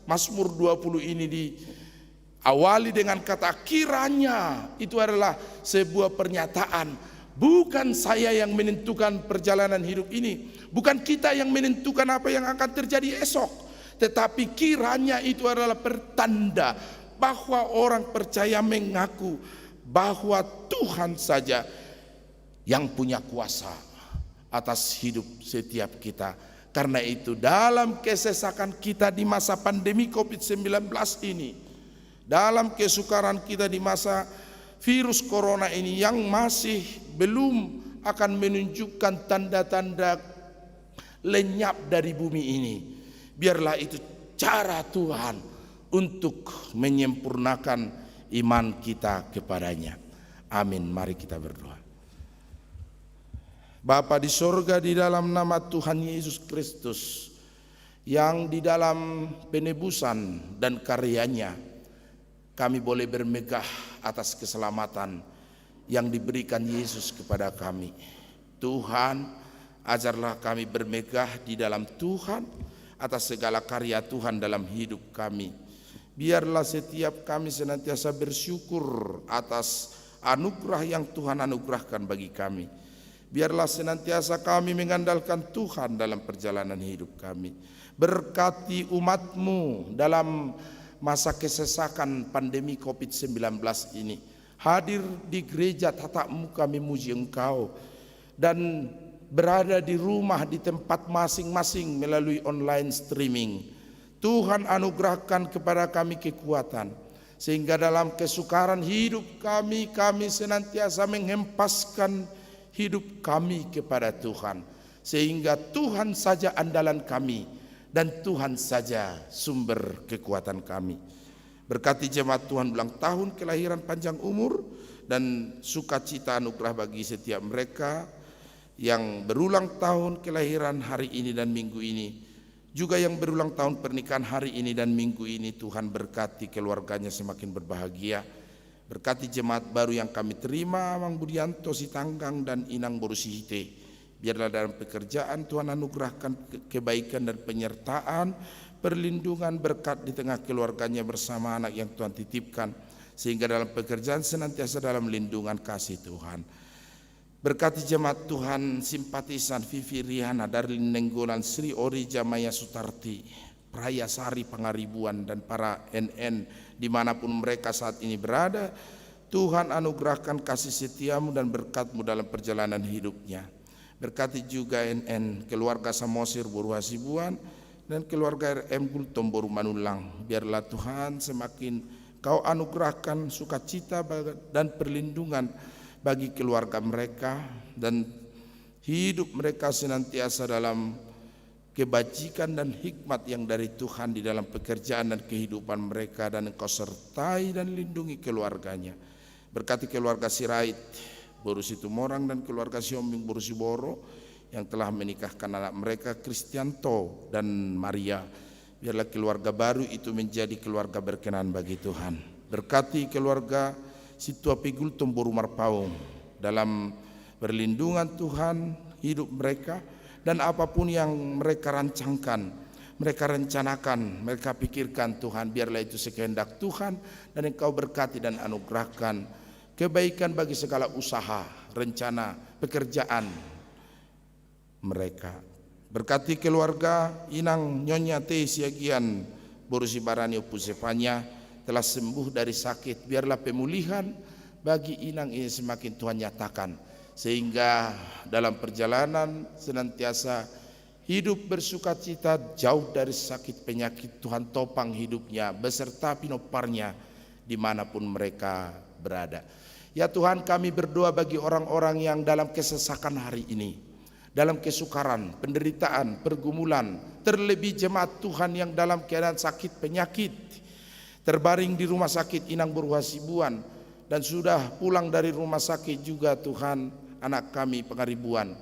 Mazmur 20 ini diawali dengan kata kiranya, itu adalah sebuah pernyataan. Bukan saya yang menentukan perjalanan hidup ini, bukan kita yang menentukan apa yang akan terjadi esok, tetapi kiranya itu adalah pertanda bahwa orang percaya mengaku bahwa Tuhan saja yang punya kuasa atas hidup setiap kita. Karena itu dalam kesesakan kita di masa pandemi COVID-19 ini, dalam kesukaran kita di masa virus corona ini yang masih belum akan menunjukkan tanda-tanda lenyap dari bumi ini, biarlah itu cara Tuhan untuk menyempurnakan iman kita kepadanya. Amin. Mari kita berdoa. Bapa di sorga, di dalam nama Tuhan Yesus Kristus, yang di dalam penebusan dan karyanya kami boleh bermegah atas keselamatan yang diberikan Yesus kepada kami. Tuhan, ajarlah kami bermegah di dalam Tuhan atas segala karya Tuhan dalam hidup kami. Biarlah setiap kami senantiasa bersyukur atas anugerah yang Tuhan anugerahkan bagi kami. Biarlah senantiasa kami mengandalkan Tuhan dalam perjalanan hidup kami. Berkati umat-Mu dalam masa kesesakan pandemi COVID-19 ini. Hadir di gereja tatap muka memuji Engkau, dan berada di rumah di tempat masing-masing melalui online streaming. Tuhan anugerahkan kepada kami kekuatan, sehingga dalam kesukaran hidup kami senantiasa menghempaskan hidup kami kepada Tuhan, sehingga Tuhan saja andalan kami dan Tuhan saja sumber kekuatan kami. Berkati jemaat Tuhan ulang tahun kelahiran panjang umur dan sukacita anugerah bagi setiap mereka yang berulang tahun kelahiran hari ini dan minggu ini. Juga yang berulang tahun pernikahan hari ini dan minggu ini, Tuhan berkati keluarganya semakin berbahagia. Berkati jemaat baru yang kami terima, Mang Budianto Sitanggang dan Inang Borusihite. Biarlah dalam pekerjaan Tuhan anugerahkan kebaikan dan penyertaan, perlindungan, berkat di tengah keluarganya bersama anak yang Tuhan titipkan, sehingga dalam pekerjaan senantiasa dalam lindungan kasih Tuhan. Berkati jemaat Tuhan simpatisan Vivi Riana, Darlin Nenggolan, Sri Ori Jamaya Sutarti, Praya Sari Pangaribuan, dan para NN dimanapun mereka saat ini berada. Tuhan anugerahkan kasih setiamu dan berkat-Mu dalam perjalanan hidupnya. Berkati juga NN, keluarga Samosir Boru Hasibuan, dan keluarga RM Gultom Boru Manulang. Biarlah Tuhan semakin Kau anugerahkan sukacita dan perlindungan bagi keluarga mereka, dan hidup mereka senantiasa dalam kebajikan dan hikmat yang dari Tuhan di dalam pekerjaan dan kehidupan mereka, dan Engkau sertai dan lindungi keluarganya. Berkati keluarga Sirait Boru Situmorang dan keluarga Siombing Boru Siboro yang telah menikahkan anak mereka Kristianto dan Maria. Biarlah keluarga baru itu menjadi keluarga berkenan bagi Tuhan. Berkati keluarga Situa Pigul Tomboru Marpaung dalam perlindungan Tuhan hidup mereka, dan apapun yang mereka rancangkan, mereka rencanakan, mereka pikirkan Tuhan, biarlah itu sekehendak Tuhan, dan Engkau berkati dan anugerahkan kebaikan bagi segala usaha, rencana, pekerjaan mereka. Berkati keluarga Inang Nyonya T. Siagian Borusi Barani Opusepanya telah sembuh dari sakit. Biarlah pemulihan bagi Inang ini semakin Tuhan nyatakan, sehingga dalam perjalanan senantiasa hidup bersukacita, jauh dari sakit penyakit. Tuhan topang hidupnya beserta pinoparnya dimanapun mereka berada. Ya Tuhan, kami berdoa bagi orang-orang yang dalam kesesakan hari ini, dalam kesukaran, penderitaan, pergumulan, terlebih jemaat Tuhan yang dalam keadaan sakit penyakit, terbaring di rumah sakit Inang Boru Hasibuan, dan sudah pulang dari rumah sakit juga Tuhan anak kami Pangaribuan,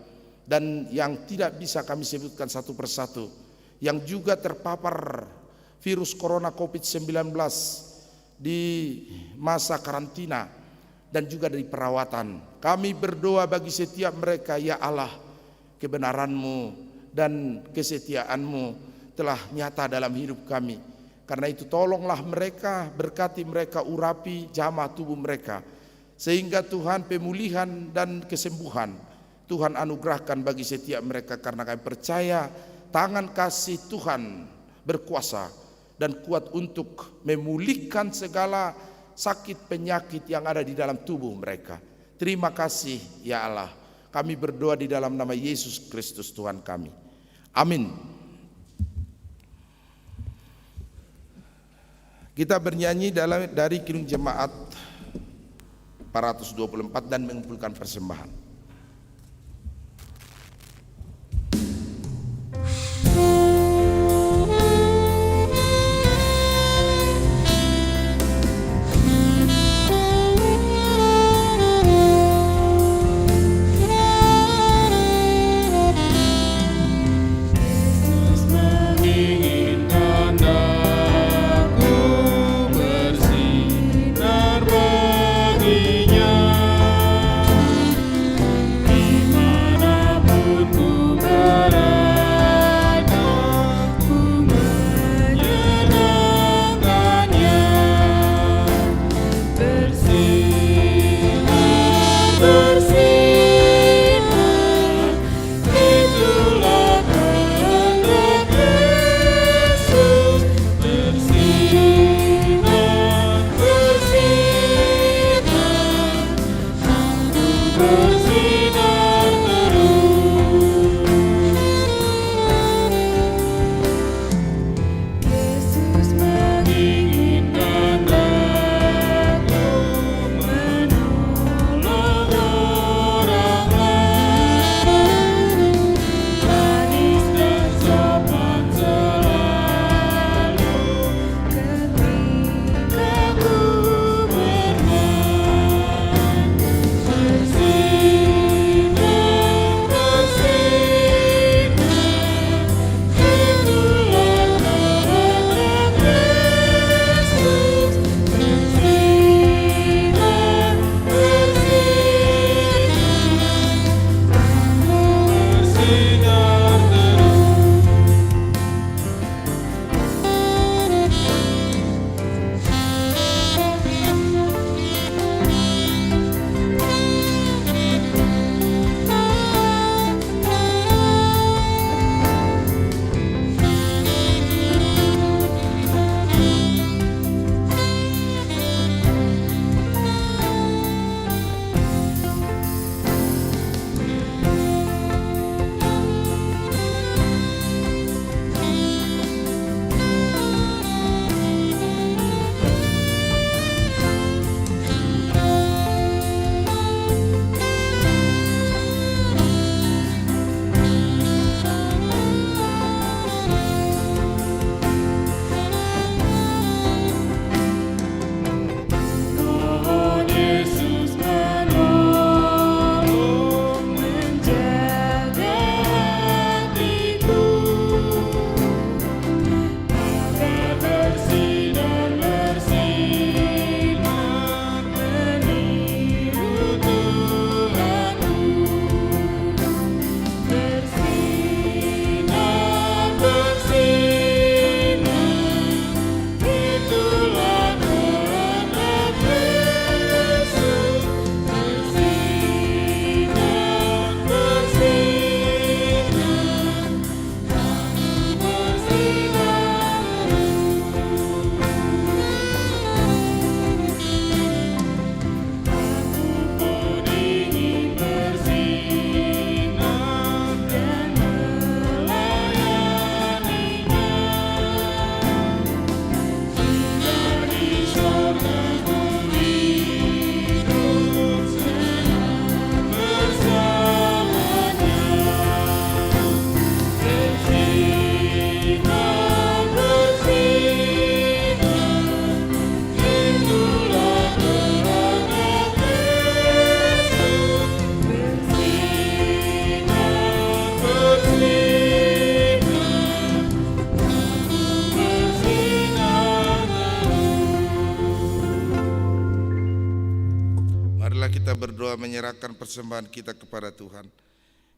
dan yang tidak bisa kami sebutkan satu persatu, yang juga terpapar virus corona COVID-19 di masa karantina dan juga dari perawatan. Kami berdoa bagi setiap mereka, ya Allah, kebenaran-Mu dan kesetiaan-Mu telah nyata dalam hidup kami. Karena itu tolonglah mereka, berkati mereka, urapi jamah tubuh mereka, sehingga Tuhan pemulihan dan kesembuhan Tuhan anugerahkan bagi setiap mereka, karena kami percaya tangan kasih Tuhan berkuasa dan kuat untuk memulihkan segala sakit penyakit yang ada di dalam tubuh mereka. Terima kasih ya Allah, kami berdoa di dalam nama Yesus Kristus Tuhan kami. Amin. Kita bernyanyi dari Kidung Jemaat 424 dan mengumpulkan persembahan. Bersinar baginya menyerahkan persembahan kita kepada Tuhan.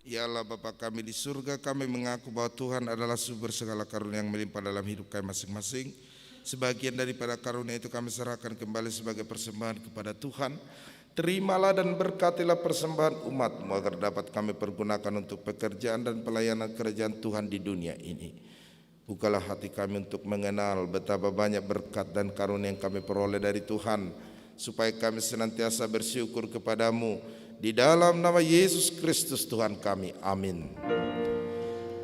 Ya Allah Bapa kami di surga, kami mengaku bahwa Tuhan adalah sumber segala karunia yang melimpah dalam hidup kami masing-masing. Sebagian daripada karunia itu kami serahkan kembali sebagai persembahan kepada Tuhan. Terimalah dan berkatilah persembahan umat-Mu agar dapat kami pergunakan untuk pekerjaan dan pelayanan kerajaan Tuhan di dunia ini. Bukalah hati kami untuk mengenal betapa banyak berkat dan karunia yang kami peroleh dari Tuhan, supaya kami senantiasa bersyukur kepadamu. Di dalam nama Yesus Kristus Tuhan kami, amin.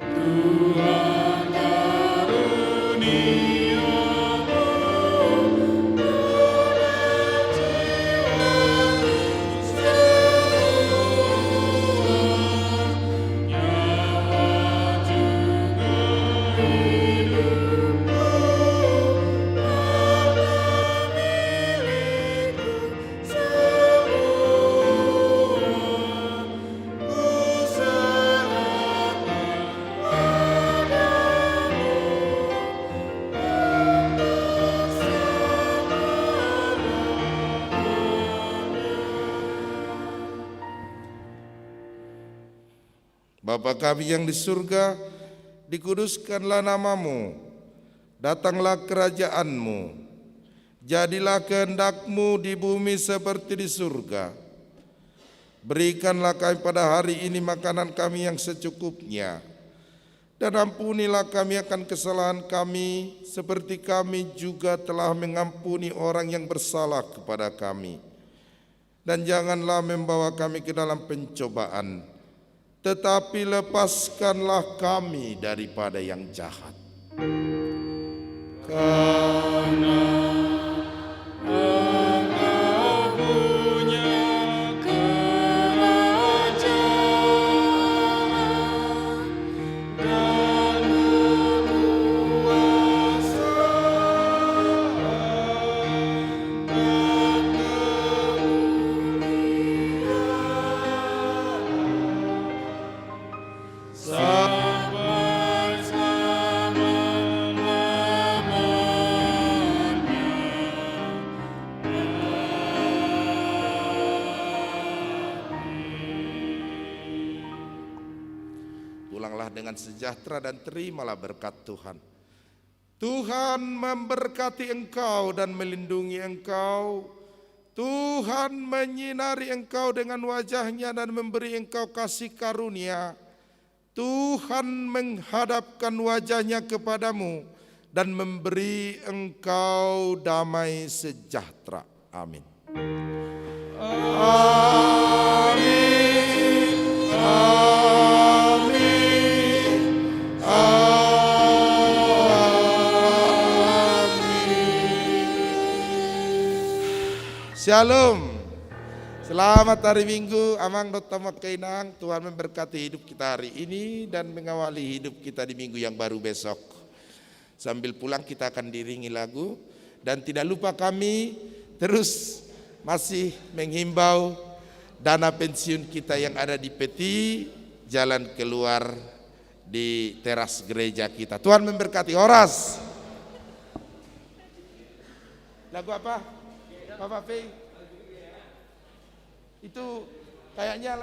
Tuhan karunia Bapa kami yang di surga, dikuduskanlah namamu, datanglah kerajaanmu, jadilah kehendak-Mu di bumi seperti di surga. Berikanlah kami pada hari ini makanan kami yang secukupnya, dan ampunilah kami akan kesalahan kami, seperti kami juga telah mengampuni orang yang bersalah kepada kami. Dan janganlah membawa kami ke dalam pencobaan, tetapi lepaskanlah kami daripada yang jahat. Karena Engkau punya kerajaan dan kekuasaan dan kemuliaan sampai pulanglah dengan sejahtera dan terimalah berkat Tuhan. Tuhan memberkati engkau dan melindungi engkau. Tuhan menyinari engkau dengan wajah-Nya dan memberi engkau kasih karunia. Tuhan menghadapkan wajah-Nya kepadamu dan memberi engkau damai sejahtera. Amin. Amin. Amin. Amin. Shalom. Selamat hari Minggu, amang dotama keinang. Tuhan memberkati hidup kita hari ini dan mengawali hidup kita di minggu yang baru besok. Sambil pulang kita akan diiringi lagu. Dan tidak lupa kami terus masih menghimbau dana pensiun kita yang ada di peti jalan keluar di teras gereja kita. Tuhan memberkati. Horas. Lagu apa? Bapak Fei? Itu kayaknya